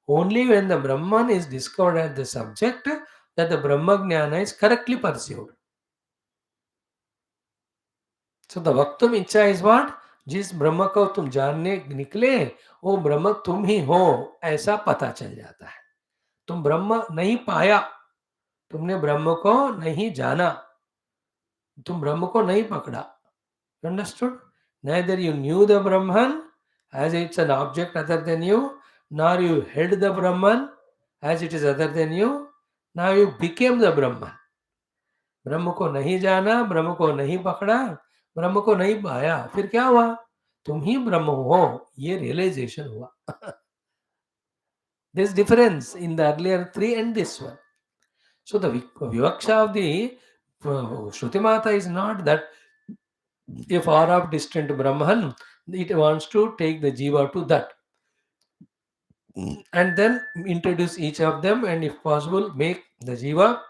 Speaker 1: Only when the Brahman is discovered as the subject that the Brahma Jnana is correctly pursued. So the वक्तुम इच्छा is what? जिस ब्रह्म को तुम जानने निकले वो ब्रह्म तुम ही हो ऐसा पता चल जाता है. तुम ब्रह्म नहीं पाया, तुमने ब्रह्म को नहीं जाना, तुम ब्रह्म को नहीं पकड़ा. Understood? Neither you knew the Brahman as it's an object other than you, nor you held the Brahman as it is other than you. Now you became the Brahman. ब्रह्म को नहीं जाना, ब्रह्म को नहीं पकड़ा, ब्रह्म को नहीं पाया, फिर क्या हुआ? तुम ही ब्रह्म हो, ये रियलाइजेशन हुआ. There's difference in the earlier three and this one. So the vivaksha of the Shruti Mata is not that a far off distant Brahman, it wants to take the jiva to that and then introduce each of them, and if possible make the jiva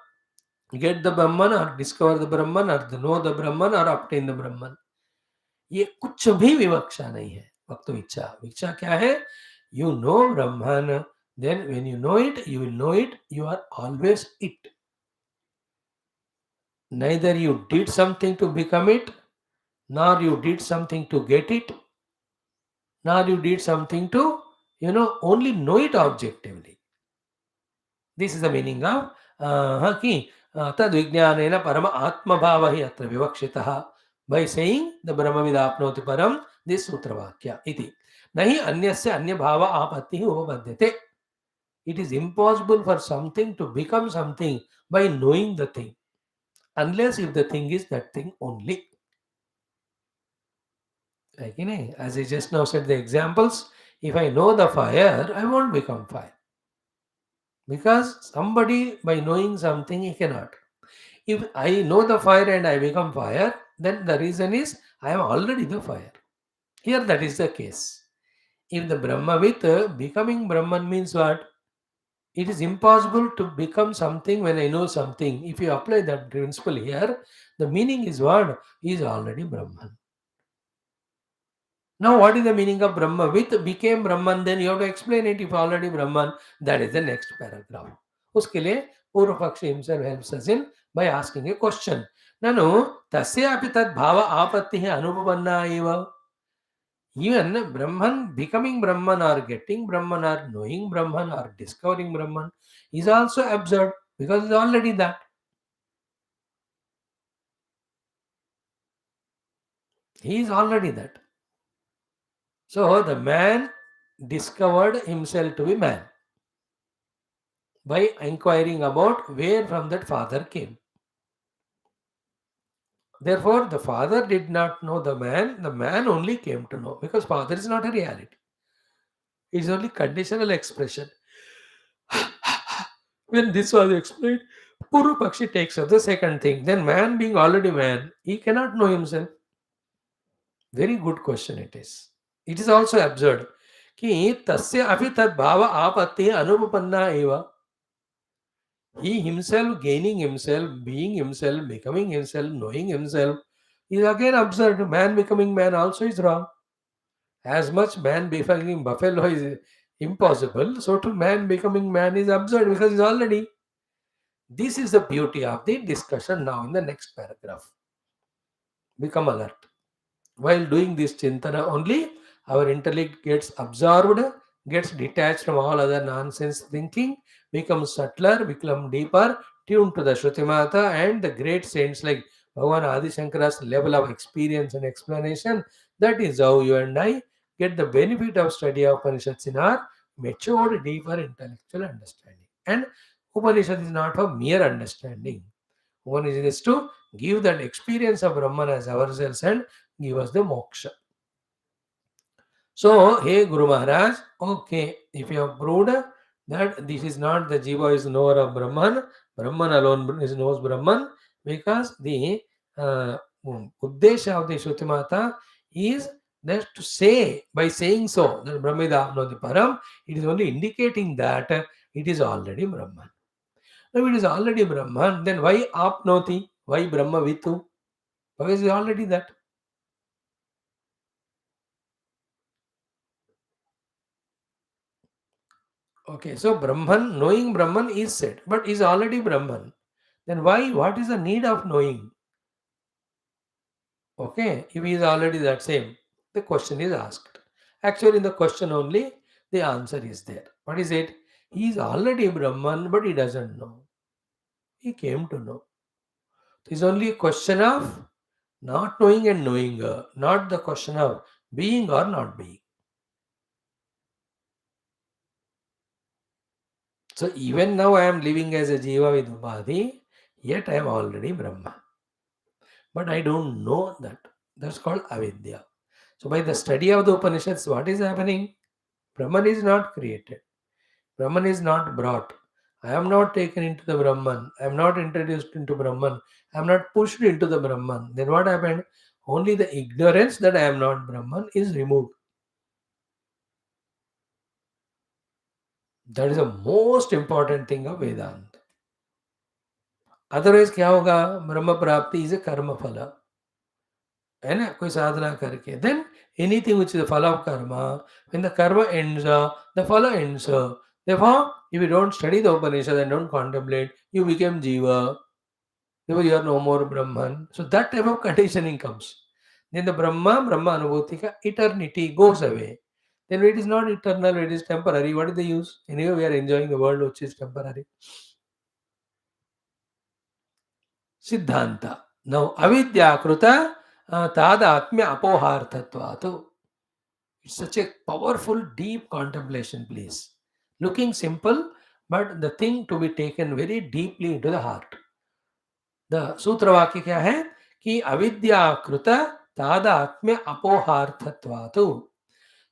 Speaker 1: get the Brahman or discover the Brahman or know the Brahman or obtain the Brahman. ये कुछ भी विवक्षा नहीं है. वक्त इच्छा, इच्छा क्या है? You know Brahman, then when you know it, you will know it, you are always it. Neither you did something to become it, nor you did something to get it, nor you did something to, only know it objectively. This is the meaning of कि तद विज्ञानेन परम आत्मभाव ही अत्र विवक्षितः. By saying the Brahmavid apnoti param, this sutra vakya iti. Nahi anyasya anya bhava apattihi upapadyate. It is impossible for something to become something by knowing the thing, unless if the thing is that thing only. Like, as I just now said the examples, if I know the fire, I won't become fire. Because somebody, by knowing something, he cannot. If I know the fire and I become fire, then the reason is I am already the fire. Here that is the case. If the Brahmavit becoming Brahman means what? It is impossible to become something when I know something. If you apply that principle here, the meaning is what? He is already Brahman. Now, what is the meaning of Brahma? With became Brahman, then you have to explain it. If already Brahman, that is the next paragraph. उसके लिए पूर्व पक्ष himself helps us in by asking a question. ननु तस्यापि तद् भाव आपत्तिः अनुपपन्ना एव. Even Brahman becoming Brahman or getting Brahman or knowing Brahman or discovering Brahman is also absurd because it's already that. He is already that. So the man discovered himself to be man by inquiring about where from that father came. Therefore, the father did not know the man only came to know, because father is not a reality. It is only conditional expression. When this was explained, Purva Pakshi takes up the second thing. Then man being already man, he cannot know himself. Very good question it is. It is also absurd. कि तस्य अपि तद् भाव आपत्ति अनुपन्ना एव. He himself gaining himself, being himself, becoming himself, knowing himself is again absurd. Man becoming man also is wrong. As much man becoming buffalo is impossible, so to man becoming man is absurd because he's already. This is the beauty of the discussion now in the next paragraph. Become alert. While doing this chintana only, our intellect gets absorbed, gets detached from all other nonsense thinking, becomes subtler, becomes deeper, tuned to the Shruti Mata and the great saints like Bhagavan Adi Shankara's level of experience and explanation. That is how you and I get the benefit of study of Upanishads in our matured, deeper intellectual understanding. And Upanishad is not for mere understanding. One is to give that experience of Brahman as ourselves and give us the moksha. So, hey Guru Maharaj, okay, if you have proved that this is not the Jiva is knower of Brahman, Brahman alone is knows Brahman, because the Uddesha of the Shruti Mata is that to say, by saying so, that Brahmida Apnoti Param, it is only indicating that it is already Brahman. Now, it is already Brahman, then why Apnoti? Why Brahma Vitu? Because it is already that. Okay, so Brahman, knowing Brahman is said, but is already Brahman. Then why? What is the need of knowing? Okay, if he is already that same, the question is asked. Actually, in the question only, the answer is there. What is it? He is already Brahman, but he doesn't know. He came to know. It is only a question of not knowing and knowing, not the question of being or not being. So even now I am living as a Jiva with Upadhi, yet I am already Brahman. But I don't know that. That's called avidya. So by the study of the Upanishads, what is happening? Brahman is not created. Brahman is not brought. I am not taken into the Brahman. I am not introduced into Brahman. I am not pushed into the Brahman. Then what happened? Only the ignorance that I am not Brahman is removed. That is the most important thing of Vedanta. Otherwise क्या होगा? ब्रह्म प्राप्ति is a कर्म फला. है ना, कोई साधना करके, then anything which is the phala of karma, when the karma ends, the phala ends. Therefore, if you don't study the Upanishad and don't contemplate, you become jiva. Therefore you are no more Brahman. So that type of conditioning comes. Then the Brahma Anubhuti ka eternity goes away. Then it is not eternal, it is temporary. What is the use? Anyway, we are enjoying the world which is temporary. Siddhanta. Now, avidya kruta tadatmya apoharthatvatu. It's such a powerful, deep contemplation, please. Looking simple, but the thing to be taken very deeply into the heart. The सूत्र वाक्य क्या है कि अविद्याकृत तादात्म्य अपोहार्थत्वातु.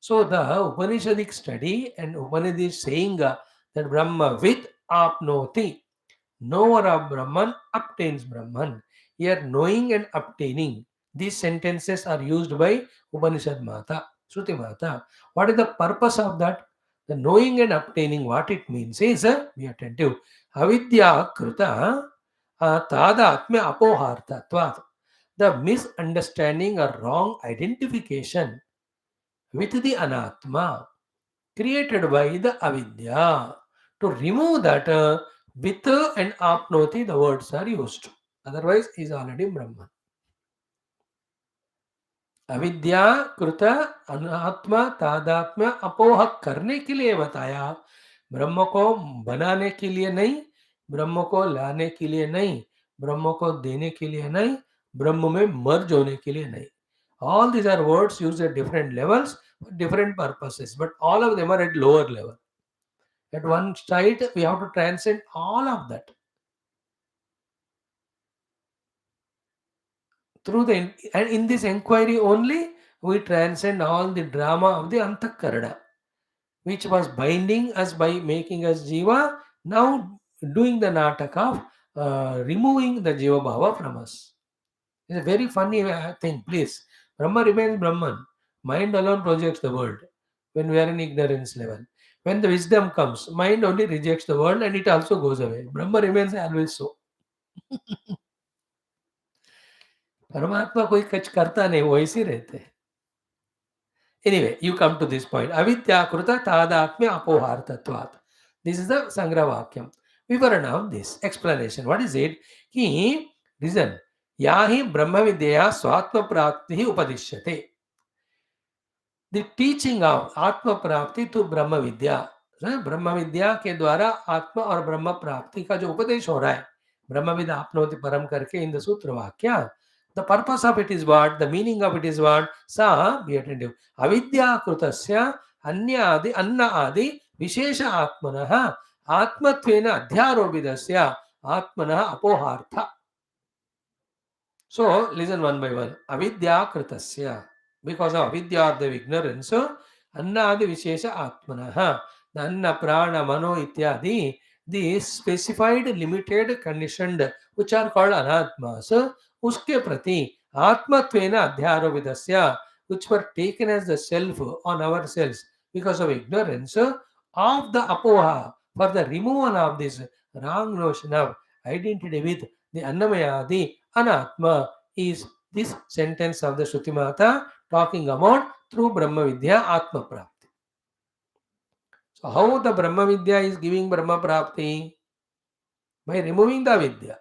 Speaker 1: So the Upanishadic study and Upanishad is saying that Brahma with apnoti, knower of Brahman obtains Brahman. Here, knowing and obtaining, these sentences are used by Upanishad Mata, Shruti Mata. What is the purpose of that? The knowing and obtaining, what it means is, be attentive, avidya kruta tadatmya apohartatvat. The misunderstanding or wrong identification with the anatma created by the avidya. To remove that, with and apnoti, the words are used. Otherwise, is already Brahman. अविद्या कृत अनात्मा तादात्म्य अपोह करने के लिए बताया, ब्रह्म को बनाने के लिए नहीं, ब्रह्म को लाने के लिए नहीं, ब्रह्म को देने के लिए नहीं, ब्रह्म में मर्ज होने के लिए नहीं. All these are words used at different levels for different purposes, but all of them are at lower level. At one side, we have to transcend all of that. Through the and in this inquiry only, we transcend all the drama of the Antakarana, which was binding us by making us Jiva, now doing the Natak of removing the Jiva Bhava from us. It's a very funny thing, please. Brahma remains Brahman. Mind alone projects the world when we are in ignorance level. When the wisdom comes, mind only rejects the world and it also goes away. Brahma remains always so. परमात्मा कोई कुछ करता नहीं, वो ऐसे ही रहते हैं. Anyway, you come to this point. Avidya tadatmya apohartatvat. This is the Sangra Vakyam. Vivarana of this explanation. What is it? Ki, listen. Yahi Brahma Vidya Swatma Prapti Upadishyate. The teaching of Atma Prapti to Brahma Vidya. ब्रह्म विद्या के द्वारा आत्मा और ब्रह्म प्राप्ति का जो उपदेश हो रहा है, ब्रह्म विद्या आपनोति परम करके इन द सूत्र वाक्य, the purpose of it is what, the meaning of it is what, sa be attentive. Avidya कृतस्य अन्य आदि अन्न आदि विशेष आत्मनः आत्मत्वेन अध्यारोपितस्य आत्मनः अपोहार्थ. So listen one by one. Avidya kritasya. Because of avidya or the ignorance, anna adi vishesha atmanaha. The anna, prana, mano ityadi, the specified, limited, conditioned, which are called anatmas, uske prati atmatvena adhyarovidasya, which were taken as the self on ourselves because of ignorance of the apoha, for the removal of this wrong notion of identity with the Annamayadi Anatma is this sentence of the Shruti Mata talking about through Brahma Vidya Atma Prapti. So how the Brahma Vidya is giving Brahma Prapti? By removing the Avidya.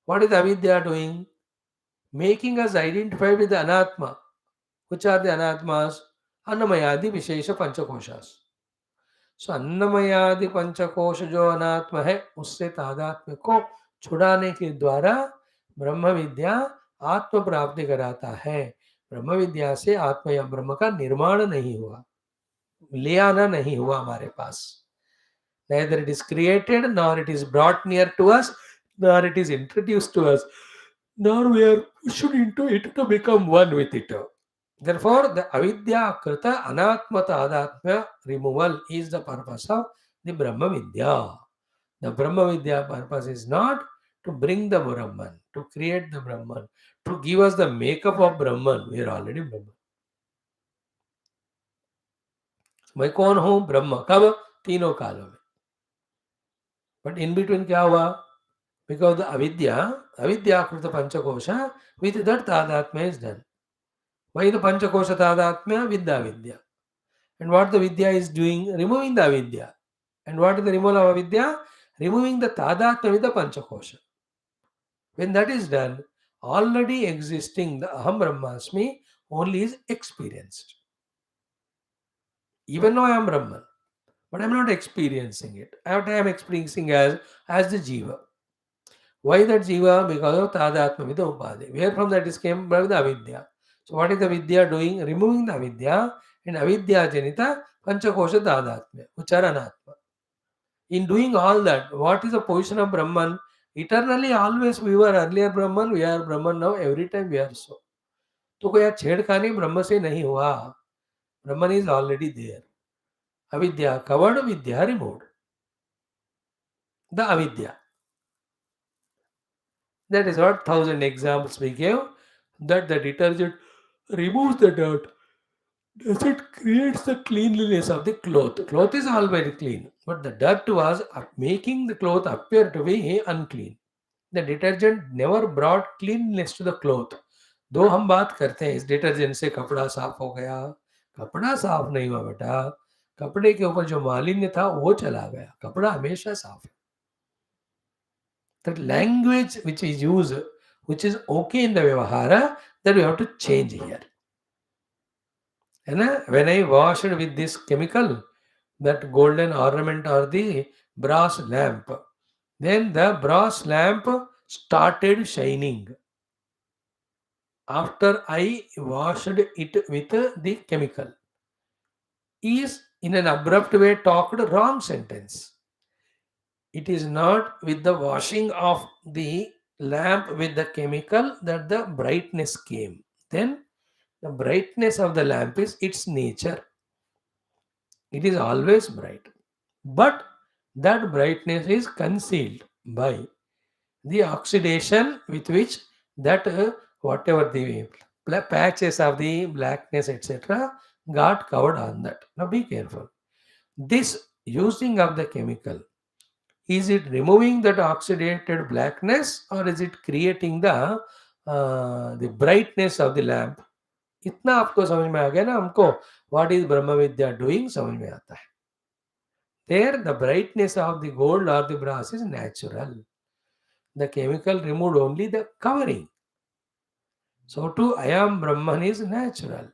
Speaker 1: What is the Avidya doing? Making us identify with the Anatma. Which are the Anatmas? Annamayadi Vishesha Panchakoshas. सो अन्नमयादि पंचकोश जो अनात्म है उससे तादात्म्य को छुड़ाने के द्वारा ब्रह्म विद्या आत्म प्राप्ति कराता है. ब्रह्म विद्या से आत्म या ब्रह्म का निर्माण नहीं हुआ, ले आना नहीं हुआ हमारे पास. Neither it is created, nor it is brought near to us, nor it is introduced to us, nor we are pushed into it to become one with it. Therefore, the avidya krita anatma tadatmya removal is the purpose of the Brahma Vidya. The Brahma Vidya purpose is not to bring the Brahman, to create the Brahman, to give us the makeup of Brahman. We are already Brahman. मैं कौन हूँ? ब्रह्म. कब? तीनों कालों में. But in between क्या हुआ? Because the अविद्या कृत पंचकोश विथ दैट तादात्म्य is done. Why the Panchakosha Tadatmya? With the Avidya. And what the Vidya is doing? Removing the Avidya. And what is the removal of Avidya? Removing the Tadatmya with the Panchakosha. When that is done, already existing the Aham Brahmasmi only is experienced. Even though I am Brahman, but I am not experiencing it. I am experiencing as the Jiva. Why that Jiva? Because of Tadatmya with the Upadhi. Where from that is came? By the Avidya. So what is the Vidya doing? Removing the Avidya and Avidya Janita Panchakosha Tadatmya, which are Anatma. In doing all that, what is the position of Brahman? Eternally, always we were earlier Brahman, we are Brahman now, every time we are so. तो कोई छेड़खानी ब्रह्म से नहीं हुआ. Brahman is already there. Avidya covered, Vidya removed. The Avidya. That is what 1,000 examples we gave. That the detergent removes the dirt. Does it creates the cleanliness of the cloth? Cloth is already clean, but the dirt was making the cloth appear to be unclean. The detergent never brought cleanliness to the cloth. दो हम बात करते हैं इस detergent से कपड़ा साफ हो गया, कपड़ा साफ नहीं हुआ बेटा. कपड़े के ऊपर जो मालिन्य था वो चला गया, कपड़ा हमेशा साफ है. That language which is used, which is okay in the Vyavahara, that we have to change here. And when I washed with this chemical, that golden ornament or the brass lamp, then the brass lamp started shining. After I washed it with the chemical, is in an abrupt way talked wrong sentence. It is not with the washing of the lamp with the chemical that the brightness came. Then the brightness of the lamp is its nature. It is always bright. But that brightness is concealed by the oxidation with which that whatever the patches of the blackness, etc., got covered on that. Now be careful. This using of the chemical, is it removing that oxidated blackness or is it creating the brightness of the lamp? इतना आपको समझ में आ गया ना हमको what is Brahma Vidya doing समझ में आता है. There the brightness of the gold or the brass is natural. The chemical removed only the covering. So too I am Brahman is natural.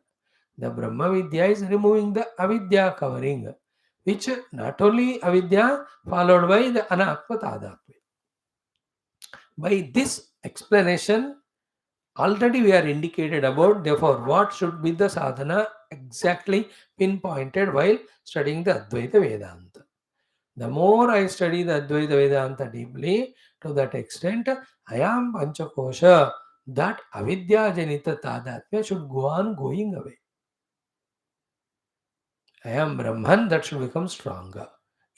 Speaker 1: The Brahma Vidya is removing the avidya covering, which not only avidya followed by the anatma tadatma. By this explanation, already we are indicated about, therefore, what should be the sadhana exactly pinpointed while studying the Advaita Vedanta. The more I study the Advaita Vedanta deeply, to that extent, I am Panchakosha, that avidya janita tadatmya should go on going away. I am Brahman, that should become stronger.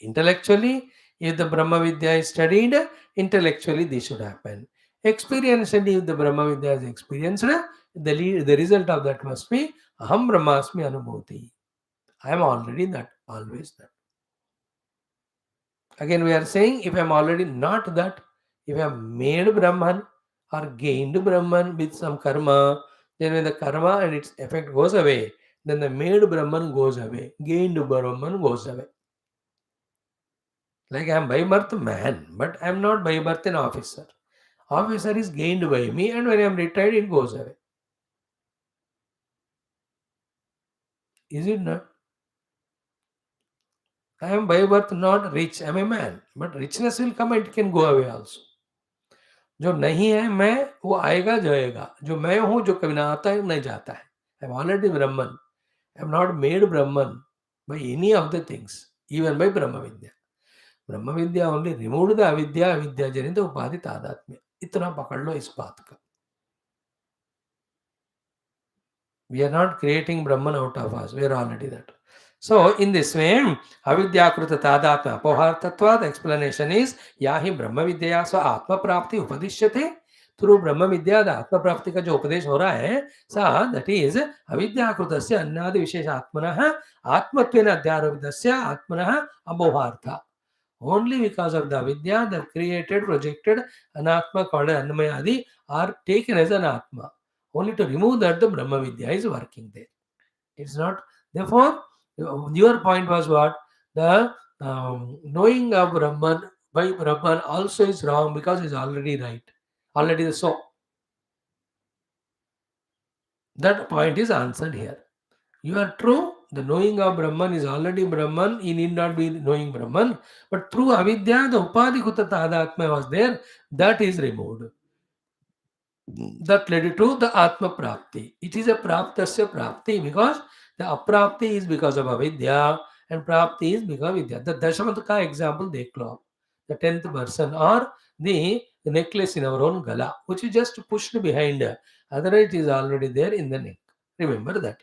Speaker 1: Intellectually, if the Brahma Vidya is studied, intellectually this should happen. Experientially, if the Brahma Vidya is experienced, the result of that must be Aham Brahmasmi Anubhuti. I am already that, always that. Again, we are saying if I am already not that, if I am made Brahman or gained Brahman with some karma, then when the karma and its effect goes away, then the made Brahman goes away, gained Brahman goes away. Like I am by birth man, but I am not by birth an officer. Officer is gained by me, and when I am retired, it goes away. Is it not? I am by birth not rich, I am a man, but richness will come and it can go away also. जो नहीं है मैं, वो आएगा जाएगा. जो मैं हूँ, जो कभी ना आता है नहीं जाता है. I am already Brahman. I am not made Brahman by any of the things, even by Brahma Vidya. Brahma Vidya only remove the अविद्या अविद्या जनित उपाधि तादात्म्य. इतना पकड़ लो इस बात का. We are not creating Brahman out of us. We are already that. So, in this way, avidyakrita tadatma apohartatva, the explanation is, yahi Brahma Vidya swa atma prapti upadishyate. Through Brahma Vidya, the atma prapti ka jo upadesh ho raha hai, sa, that is, avidyakritasya annadi vishesha atmanaha, atmatvena adhyarovidasya atmanaha abohartha. Only because of the avidya, the created, projected anatma called Annamayadi are taken as an atma. Only to remove that, the Brahma Vidya is working there. It's not. Therefore, your point was what? The knowing of Brahman by Brahman also is wrong because it's already right. Already so. That point is answered here. You are true. The knowing of Brahman is already Brahman. He need not be knowing Brahman. But through avidya, the upadikuta tadatma was there. That is removed. That led to the Atma Prapti. It is a Praptasya Prapti because the Aprapti is because of avidya and Prapti is because of vidya. The Dashamataka example dekh lo. The 10th person or the necklace in our own gala, which is just pushed behind. Otherwise, it is already there in the neck. Remember that.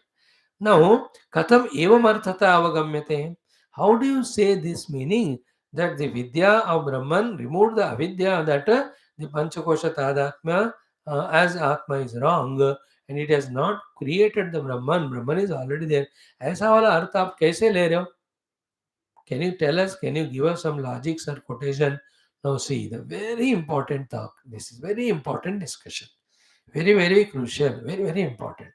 Speaker 1: Now, Katham evam arthata avagamyate. How do you say this meaning that the vidya of Brahman removed the avidya, that the Panchakosha Tadatma as Atma is wrong and it has not created the Brahman. Brahman is already there. ऐसा वाला अर्थ आप कैसे ले रहे हो? Can you tell us? Can you give us some logics or quotation? Now see, the very important talk. This is very important discussion. Very, very crucial. Very, very important.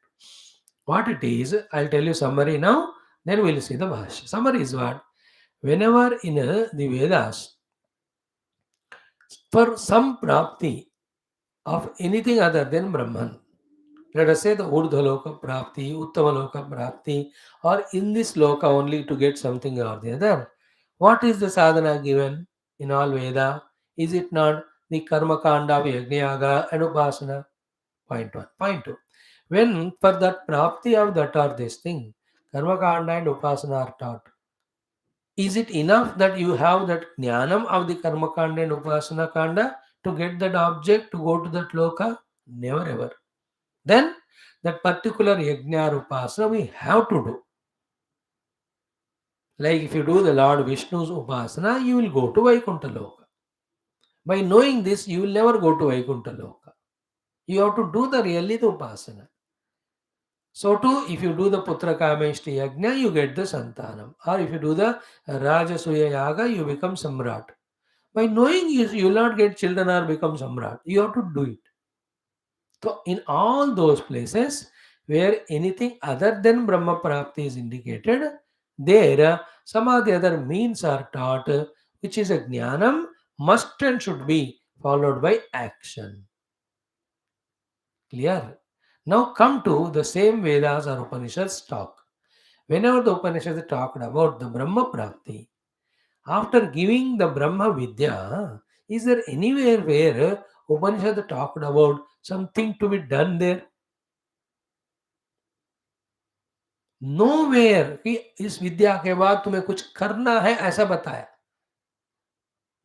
Speaker 1: What it is, I'll tell you summary now, then we'll see the Bhashya. Summary is what? Whenever in the Vedas, for some prapti of anything other than Brahman, let us say the Urdhaloka prapti, Uttamaloka prapti, or in this loka only to get something or the other, what is the sadhana given in all Veda? Is it not the karma kanda, yajnayaga, and upasana? Point one. Point two. When for that prapti of that or this thing, karma kanda and upasana are taught, is it enough that you have that jnanam of the karma kanda and upasana kanda to get that object to go to that loka? Never ever. Then that particular yajna or upasana we have to do. Like if you do the Lord Vishnu's upasana, you will go to Vaikuntha loka. By knowing this, you will never go to Vaikuntha loka. You have to do the really the upasana. So too, if you do the Putra Kameshti Yajna, you get the Santanam. Or if you do the Rajasuya Yaga, you become Samrat. By knowing you will not get children or become Samrat. You have to do it. So in all those places where anything other than Brahma Prapti is indicated, there some of the other means are taught, which is a Jnanam, must and should be followed by action. Clear? Now come to the same Vedas or Upanishads talk. Whenever the Upanishads talked about the Brahma Prapti, after giving the Brahma Vidya, is there anywhere where Upanishad talked about something to be done there? Nowhere कि इस विद्या के बाद तुम्हें कुछ करना है ऐसा बताया.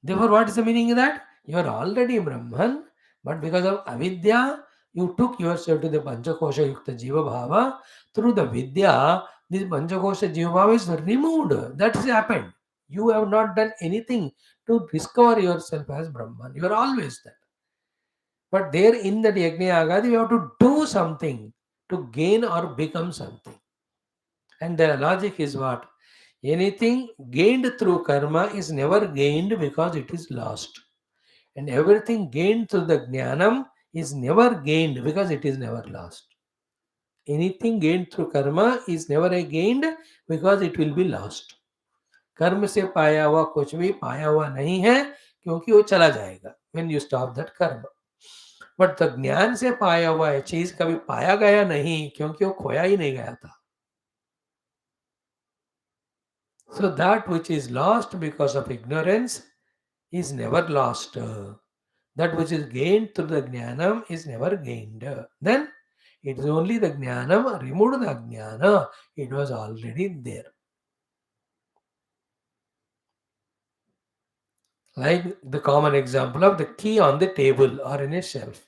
Speaker 1: Therefore, what is the meaning of that? You are already Brahman, but because of avidya, you took yourself to the Panchakosha Yukta Jiva Bhava. Through the Vidya, this Panchakosha Jiva Bhava is removed. That has happened. You have not done anything to discover yourself as Brahman. You are always that. But there in that Yajna Agadi, you have to do something to gain or become something. And the logic is what? Anything gained through karma is never gained because it is lost. And everything gained through the jnanam is never gained because it is never lost. Anything gained through karma is never gained because it will be lost. कर्म से पाया हुआ कुछ भी पाया हुआ नहीं है क्योंकि वो चला जाएगा when you stop that कर्म. बट द ज्ञान से पाया हुआ है चीज कभी पाया गया नहीं क्योंकि वो खोया ही नहीं गया था. So that which is lost because of ignorance is never lost. That which is gained through the jnanam is never gained. Then it is only the jnanam removed the jnana. It was already there. Like the common example of the key on the table or in a shelf.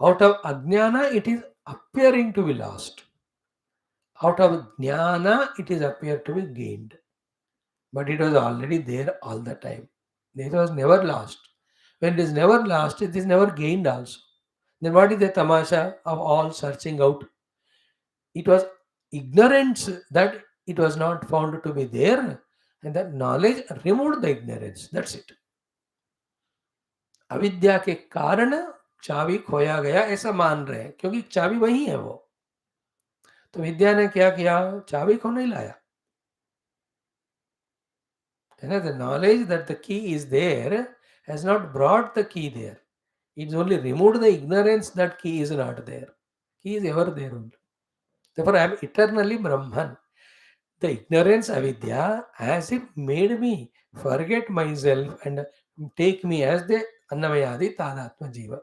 Speaker 1: Out of ajnana, it is appearing to be lost. Out of jnana, it is appeared to be gained. But it was already there all the time. It was never lost. When it is never lost, it is never gained also. Then what is the tamasha of all searching out? It was ignorance that it was not found to be there, and that knowledge removed the ignorance. That's it. अविद्या के कारण चाबी खोया गया ऐसा मान रहे हैं क्योंकि चाबी वही है वो. तो विद्या ने क्या किया? चाबी को नहीं लाया. The knowledge that the key is there has not brought the key there. It's only removed the ignorance that key is not there. Key is ever there only. Therefore, I am eternally Brahman. The ignorance avidya as if made me forget myself and take me as the Annamayadi Tadatma Jiva.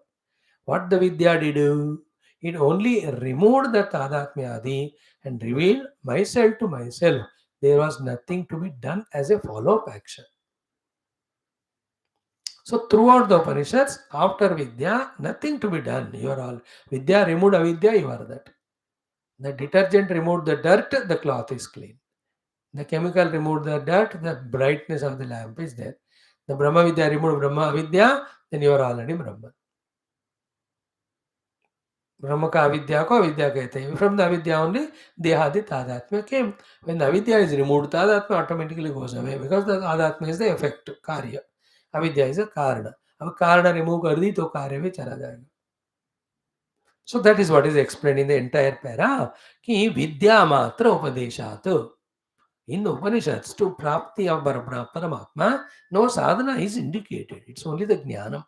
Speaker 1: What the Vidya did do? It only removed the Tadatmayadi and revealed myself to myself. There was nothing to be done as a follow-up action. So throughout the Upanishads, after Vidya, nothing to be done. You are all Vidya removed avidya, you are that. The detergent removed the dirt, the cloth is clean. The chemical removed the dirt, the brightness of the lamp is there. The Brahma Vidya removed Brahma Vidya, then you are already Brahman. Brahma ka avidya ko avidya कहते हैं. From the avidya only, dehadi tadatmya came. When the avidya is removed, tadatmya automatically goes away because the tadatmya is the effect, karya. Avidya is a karana. अब कारण remove कर दी तो कार्य भी चला जाएगा. So that is what is explained in the entire para कि विद्या मात्र उपदेशात. In the Upanishads, to prapti of Paramatma, no sadhana is indicated. It's only the jnana.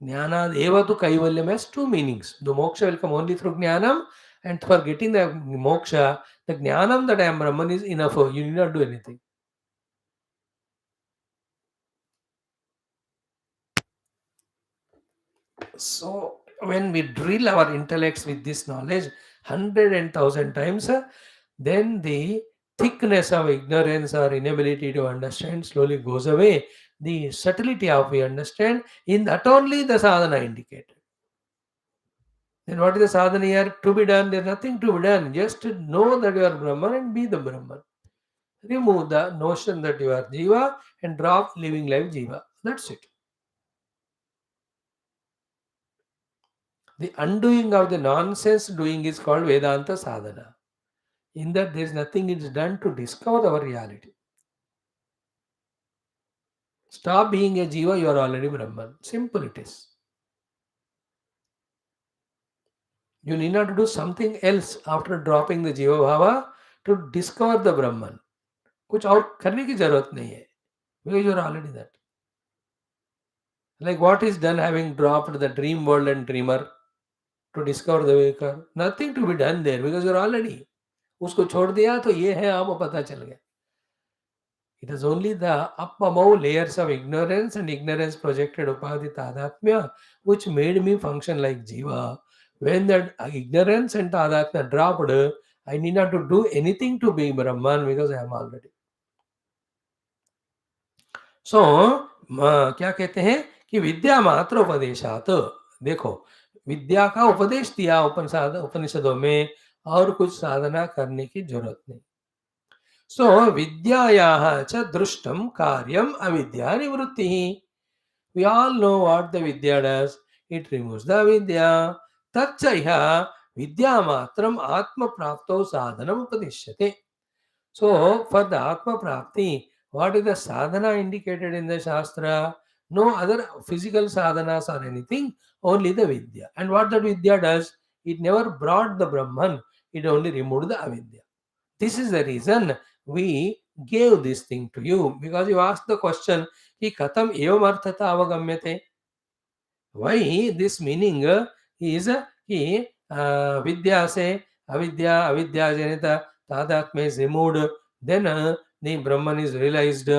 Speaker 1: Jnana eva to kaivalyam has two meanings. The moksha will come only through jnanam, and for getting the moksha, the jnanam that I am Brahman is enough. You need not do anything. So when we drill our intellects with this knowledge 100,000 times, then the thickness of ignorance or inability to understand slowly goes away. The subtlety of we understand, in that only the sadhana indicated. Then what is the sadhana here? To be done, there is nothing to be done. Just to know that you are Brahman and be the Brahman. Remove the notion that you are Jiva and drop living life Jiva. That's it. The undoing of the nonsense doing is called Vedanta sadhana. In that there is nothing is done to discover our reality. Stop being a jiva, you are already Brahman. Simple it is. You need not to do something else after dropping the jiva bhava to discover the Brahman. कुछ और करने की जरूरत नहीं है. Because you are already that. Like what is done having dropped the dream world and dreamer to discover the waker? Nothing to be done there because you are already. उसको छोड़ दिया तो ये है आपको पता चल गया. It is only the up above layers of ignorance and ignorance projected upadhi tadatmya which made me function like jiva. When that ignorance and tadatmya dropped, I need not to do anything to be Brahman because I am already. सो क्या कहते हैं कि विद्या मात्र उपदेशात. देखो विद्या का उपदेश दिया उपनिषदों में और कुछ साधना करने की जरूरत नहीं. सो विद्यायाः च दृष्टम कार्यम अविद्या निवृत्ति. We all know what the vidya does. It removes the avidya. Tatchaya vidya matram atma prapto sadhanam upadishyate. So, for the Atma Prapti, what is the sadhana indicated in the Shastra? No other physical sadhanas or anything, only the Vidya. And what that Vidya does, it never brought the Brahman, it only removed the Avidya. This is the reason we gave this thing to you, because you asked the question, ki katam evam arthata avagamyate. Why this meaning is कि विद्या से अविद्या जनता तादात्म्य is removed, then the Brahman is realized.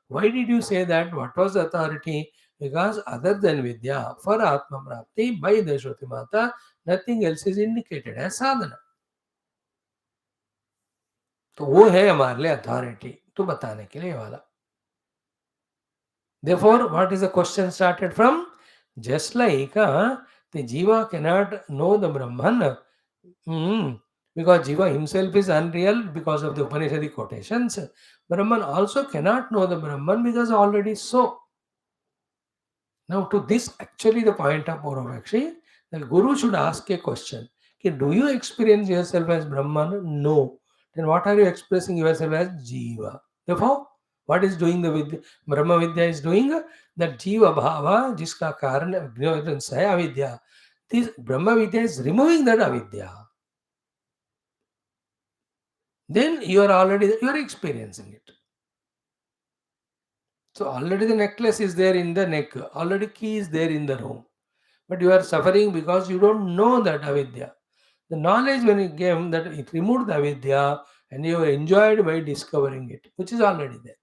Speaker 1: Why did you say that? What was the authority? Because other than Vidya, for Atma Prapti by the Shruti Mata, nothing else is indicated as sadhana. तो वो है हमारे लिए authority तो बताने के लिए वाला. Therefore, what is the question started from? Just like the Jiva cannot know the Brahman because Jiva himself is unreal because of the Upanishadic quotations. Brahman also cannot know the Brahman because already so. Now, to this, actually, the point of Puravaksi, the Guru should ask a question. Do you experience yourself as Brahman? No. Then what are you expressing yourself as? Jiva. Therefore, what is doing the Vidya? Brahma Vidya is doing that Jiva Bhava, jiska karan ignorance hai avidya. This Brahma Vidya is removing that avidya. Then you are experiencing it. So already the necklace is there in the neck, already key is there in the room. But you are suffering because you don't know that avidya. The knowledge when it came that it removed the avidya and you enjoyed by discovering it, which is already there.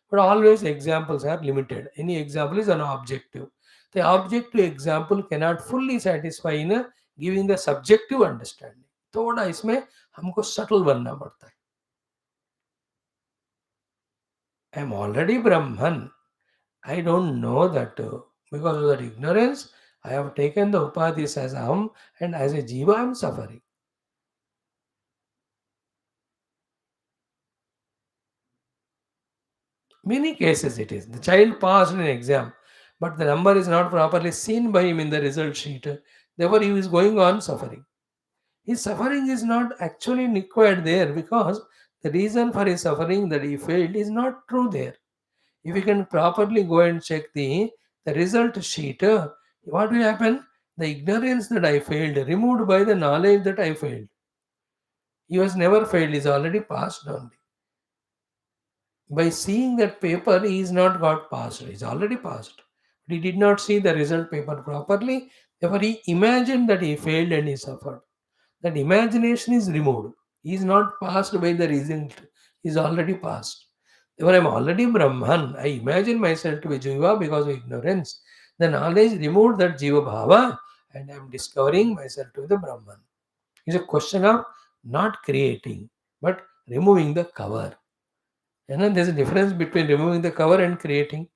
Speaker 1: But always examples are limited. Any example is an objective. The objective example cannot fully satisfy in giving the subjective understanding. थोड़ा इसमें हमको subtle बनना पड़ता है. I am already Brahman. I don't know that because of that ignorance, I have taken the upadhis as Aham and as a Jiva I am suffering. Many cases it is. The child passed an exam, but the number is not properly seen by him in the result sheet. Therefore, he is going on suffering. His suffering is not actually required there because the reason for his suffering that he failed is not true there. If you can properly go and check the result sheet, what will happen? The ignorance that I failed removed by the knowledge that I failed. He was never failed, he is already passed only. By seeing that paper, he is not got passed, he is already passed. But he did not see the result paper properly, therefore he imagined that he failed and he suffered. That imagination is removed. He is not passed by the result, he is already passed. Therefore, I am already Brahman. I imagine myself to be Jiva because of ignorance. The knowledge removed that Jiva Bhava and I am discovering myself to be the Brahman. It's a question of not creating, but removing the cover. And then there's a difference between removing the cover and creating.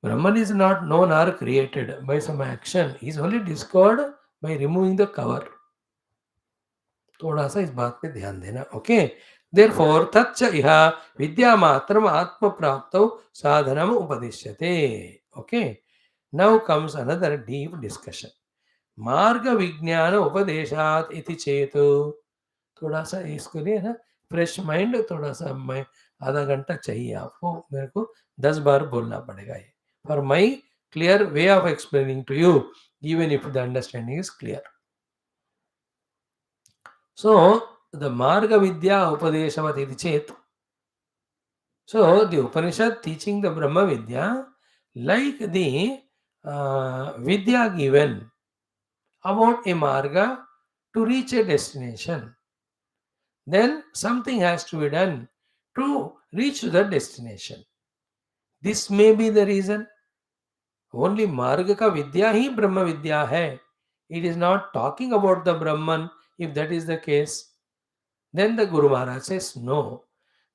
Speaker 1: Brahman is not known or created by some action. He is only discovered by removing the cover. थोड़ा सा इस बात पे ध्यान देना. Okay. Therefore, तच्च इह विद्या मात्रम आत्म प्राप्तौ साधनम उपदिश्यते. Okay. Now comes another deep discussion. मार्ग विज्ञान उपदेशात इति चेत, थोड़ा सा इसके लिए ना फ्रेश माइंड, थोड़ा सा मैं आधा घंटा चाहिए आपको, मेरे को 10 बार बोलना पड़ेगा ये, for my clear way of explaining to you, even if the understanding is clear. So the marga vidya upadeshavat iti chet. So the Upanishad teaching the Brahma Vidya like the Vidya given about a marga to reach a destination. Then something has to be done to reach the destination. This may be the reason. Only marga ka vidya hi Brahma Vidya hai. It is not talking about the Brahman. If that is the case, then the Guru Maharaj says no.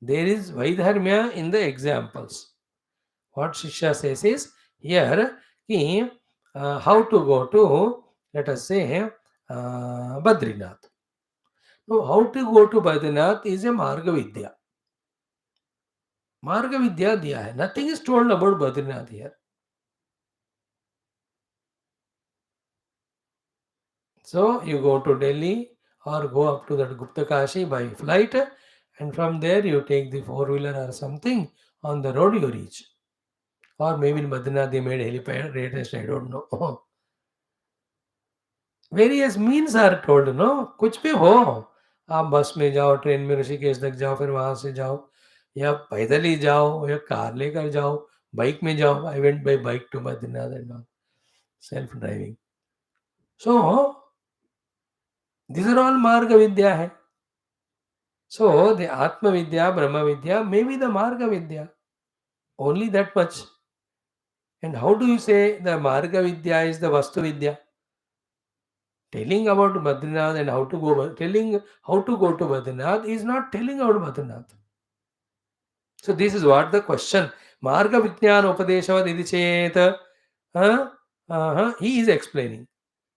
Speaker 1: There is Vaidharmya in the examples. What Shishya says is here ki, how to go to, let us say, Badrinath. Now, how to go to Badrinath is a Marga Vidya. Marga Vidya diya hai. Nothing is told about Badrinath here. So, you go to Delhi or go up to that Gupta Kashi by flight, and from there you take the four-wheeler or something, on the road you reach. Or maybe in Badrinath they made helipad, latest, I don't know. Various means are told, no कुछ भी हो, आप बस में जाओ, train में ऋषिकेश तक जाओ, फिर वहां से जाओ, या पैदल ही जाओ, या कार लेकर जाओ, बाइक में जाओ. I went by bike to Badrinath and all, self driving. So this are all मार्ग विद्या है. सो द आत्म विद्या, ब्रह्म विद्या मे be the marga vidya, only that much. And how do you say the marga vidya is the वस्तु विद्या? Telling about Badrinath and how to go, telling how to go to Badrinath is not telling about Badrinath. So this is what the question. Marga Vijnana Upadeshavad iti chet. He is explaining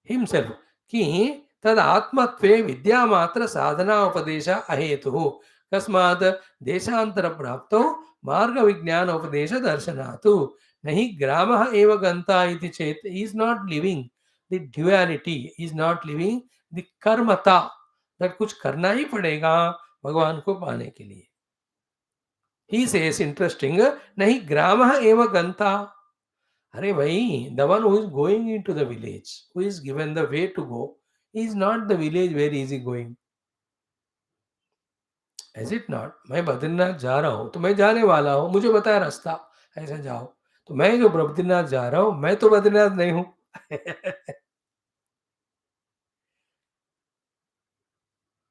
Speaker 1: himself. Ki tad atmatve vidya matra sadhana upadesha ahetu. Kasmat desantara prapto marga vijnana upadesha darshanatu. Nahi gramaha eva ganta iti chet. He is not living the duality, is not living the karmata, that कुछ करना ही पड़ेगा भगवान को पाने के लिए. He says interesting, नहीं ग्रामः एव गंता. अरे भाई, the one who is going into the village, who is given the way to go, is not the village where is he going. Is it not? मैं बद्रीनाथ जा रहा हूँ तो मैं जाने वाला हूँ, मुझे बताया रास्ता, ऐसा जाओ. तो मैं जो बद्रीनाथ जा रहा हूँ, मैं तो बद्रीनाथ नहीं हूँ.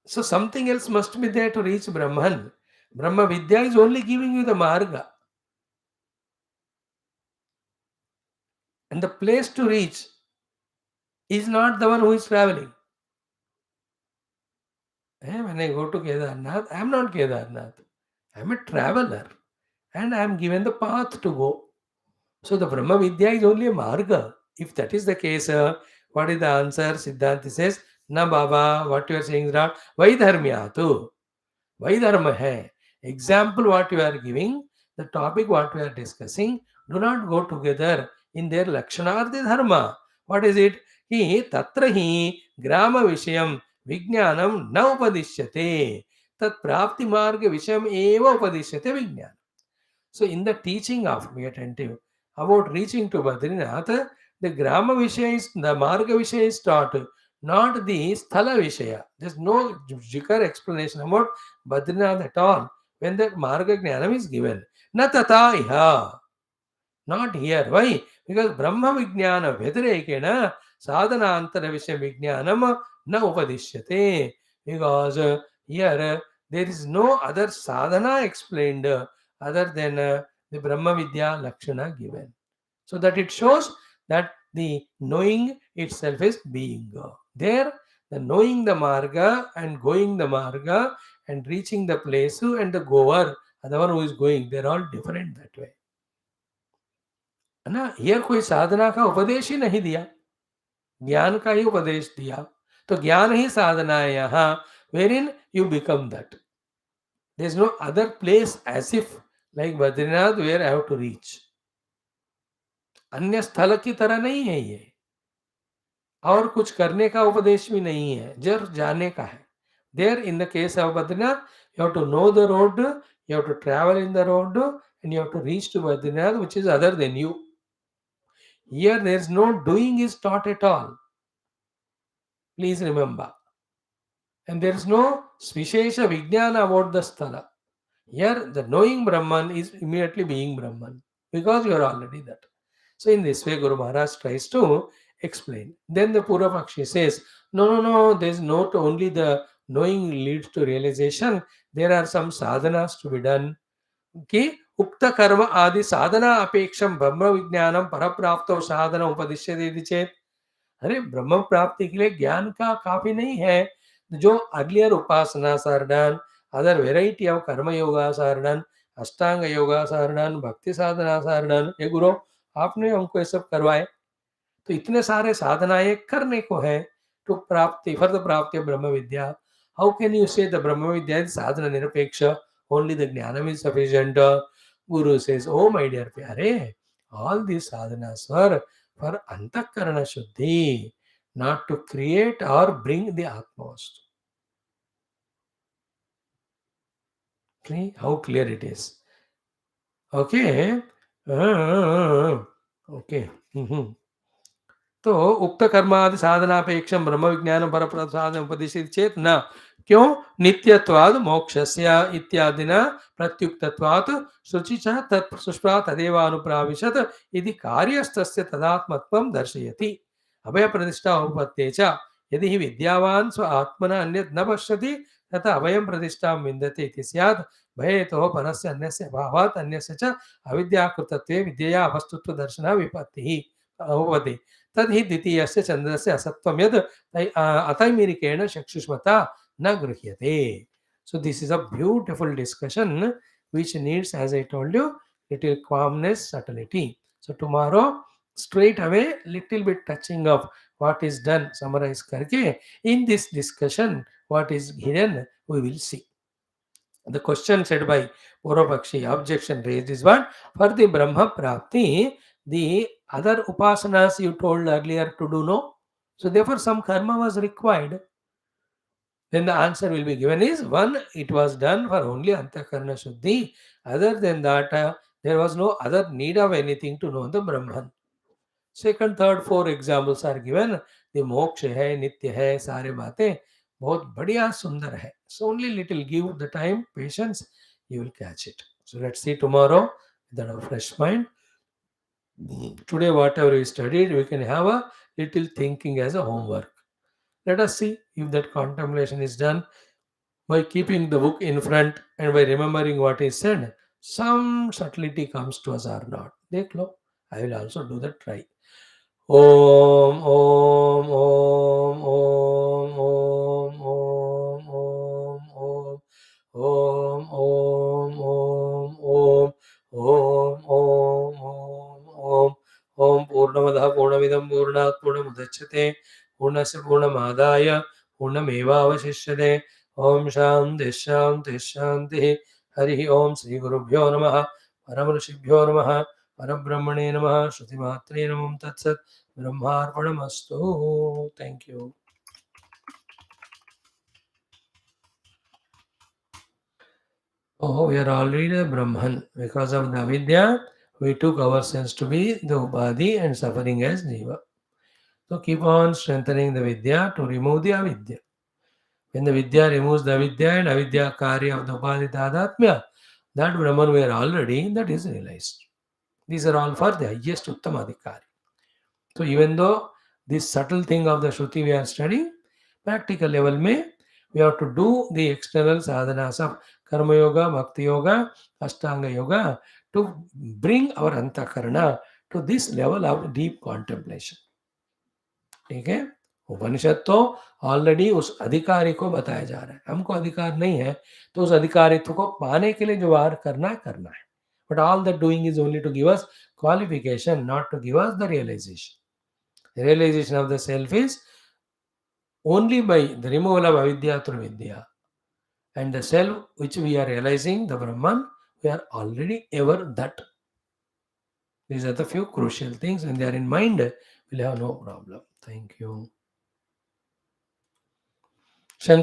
Speaker 1: So something else must be there to reach Brahman. Brahma Vidya is only giving you the marga. And the place to reach is not the one who is traveling. When I go to Kedarnath, I am not Kedarnath. I am a traveler. And I am given the path to go. So the Brahma Vidya is only a marga. If that is the case, what is the answer? Siddhanti says, Na Baba, what you are saying is not Vaidharmyatu. Vaidharma hai. Example what you are giving, the topic what we are discussing, do not go together in their lakshanarthi dharma. What is it? Ki tatra hi grama vishayam vijnanam na upadishyate. Tat prapti marga vishayam eva upadishyate vijnanam. So in the teaching of, be attentive, about reaching to Badrinath, the grama vishaya is, the marga vishaya is taught, not the sthala vishaya. There is no jikar explanation about Badrinath at all when the marga jnanam is given. Na tata iha. Not here. Why? Because Brahma Vijnana Vyatirekena Sadhana Antara Vishya Vijnanam na upadishyate. Because here there is no other sadhana explained other than the Brahma Vidya Lakshana given. So that it shows that the knowing itself is being. There, the knowing the marga and going the marga and reaching the place and the goer, the one who is going, they are all different that way. है ना. Here कोई साधना का उपदेश ही नहीं दिया, ज्ञान का ही उपदेश दिया. तो ज्ञान ही साधना है यहाँ, where in you become that. There is no other place as if like Badrinath where I have to reach. अन्य स्थल की तरह नहीं है ये. और कुछ करने का उपदेश भी नहीं है, जस्ट जाने का है. There in the case of Badrinath, you have to know the road, you have to travel in the road, and you have to reach to Badrinath, which is other than you. Here there is no doing is taught at all. Please remember. And there is no Svishesha Vijnana about the sthala. Here the knowing Brahman is immediately being Brahman because you are already that. So in this way, Guru Maharaj tries to explain. Then the Purvapakshi says, no, there is not only the knowing leads to realization, there are some sadhanas to be done. कि उक्त कर्म आदि साधना अपेक्षम ब्रह्म विज्ञानम परप्राप्तो साधना उपदिश्यते इति चेत. अरे ब्रह्म प्राप्ति के लिए ज्ञान का काफी नहीं है. जो earlier upasanas are done, other variety of karma yogas are done, Ashtanga yogas are done, भक्ति साधनास आर डन. ये गुरु आपने हमको ये सब करवाए. तो इतने सारे साधनाएं करने को है टू प्राप्ति फर्द प्राप्ति ब्रह्म विद्या. How can you say the Brahma Vidya is साधना निरपेक्ष, ओनली द ज्ञानम is sufficient. Guru says, oh my dear प्यारे, all these sadhanas were for antakarana shuddhi, not to create or bring the atmost. See how clear it is. Okay. Okay. तो उक्त कर्मादि साधनापेक्षम ब्रह्म विज्ञान पर साधन उपदिशित चेत न. क्यों? नित्यत्वाद मोक्षस्य इत्यादिना प्रत्युक्तत्वात् शुचि च तत् सुष्पा तदेव अनुप्राविशत इति कार्यस्तस्य तदात्मत्वं दर्शयति. अभय प्रतिष्ठा उपपत्ते च यदि हि विद्यावान् स्व आत्मना अन्यत् न पश्यति तथा अभयं प्रतिष्ठां विन्दते इति स्यात्. भयेतोः परस्य अन्यस्य भावात् अन्यस्य च अविद्याकृतत्वे विद्यया अवस्तुत्व दर्शना विपत्तिः भवति. तद् हि द्वितीयस्य चन्द्रस्य असत्त्वं यद् अतैमिरिकेण चक्षुष्मता न गृह्यते. So this is a beautiful discussion which needs, as I told you, little calmness, subtlety. So tomorrow, straight away, little bit touching of what is done, summarize करके in this discussion, what is hidden, we will see. The question said by Purvapakshi, objection raised is what? For the Brahma Prapti, the other upasanas you told earlier to do no. So therefore some karma was required. Then the answer will be given is one, it was done for only Antakarana Shuddhi. Other than that, there was no other need of anything to know the Brahman. Second, third, four examples are given. The मोक्ष है, नित्य है, सारे बातें बहुत बढ़िया सुंदर है. So only little give the time, patience, you will catch it. So let's see tomorrow with a fresh mind. Today, whatever we studied, we can have a little thinking as a homework. Let us see if that contemplation is done by keeping the book in front and by remembering what is said. Some subtlety comes to us or not. Dekh lo. I will also do that try. Om Om Om Om Om Om Om Om Om Om Om Om Om Om Om Om Purnamada Purnamidam Purnat Purnamudachyate Purnasya Purnamadaya Purnamevavashishyate. Om Shanti Shanti Shanti. Hari Om Sri Gurubhyo Namaha Paramarshibhyo Namaha Parabrahmane Namaha Shruti Matre Namam Tatsat Brahmarpanamastu. Thank you. Oh, we are already a Brahman. Because of the Avidya, we took ourselves to be the Upadhi and suffering as Jiva. So keep on strengthening the Vidya to remove the Avidya. When the Vidya removes the Avidya and Avidya Karya of the Upadhi Tadatmya, that Brahman we are already, that is realized. These are all for the highest Uttamadhikari. So even though this subtle thing of the Shruti we are studying, practical level mein, we have to do the external sadhanas of Karma Yoga, Bhakti Yoga, Ashtanga Yoga to bring our Antakarana to this level of deep contemplation. ठीक है. उपनिषद तो already उस अधिकारी को बताया जा रहा है. हमको अधिकार नहीं है, तो उस अधिकारित्व को पाने के लिए जो वार करना है. But all that doing is only to give us qualification, not to give us the realization. The realization of the self is only by the removal of avidya through vidya. And the self which we are realizing, the Brahman, we are already ever that. These are the few crucial things. When they are in mind, we'll have no problem. Thank you. Shankara.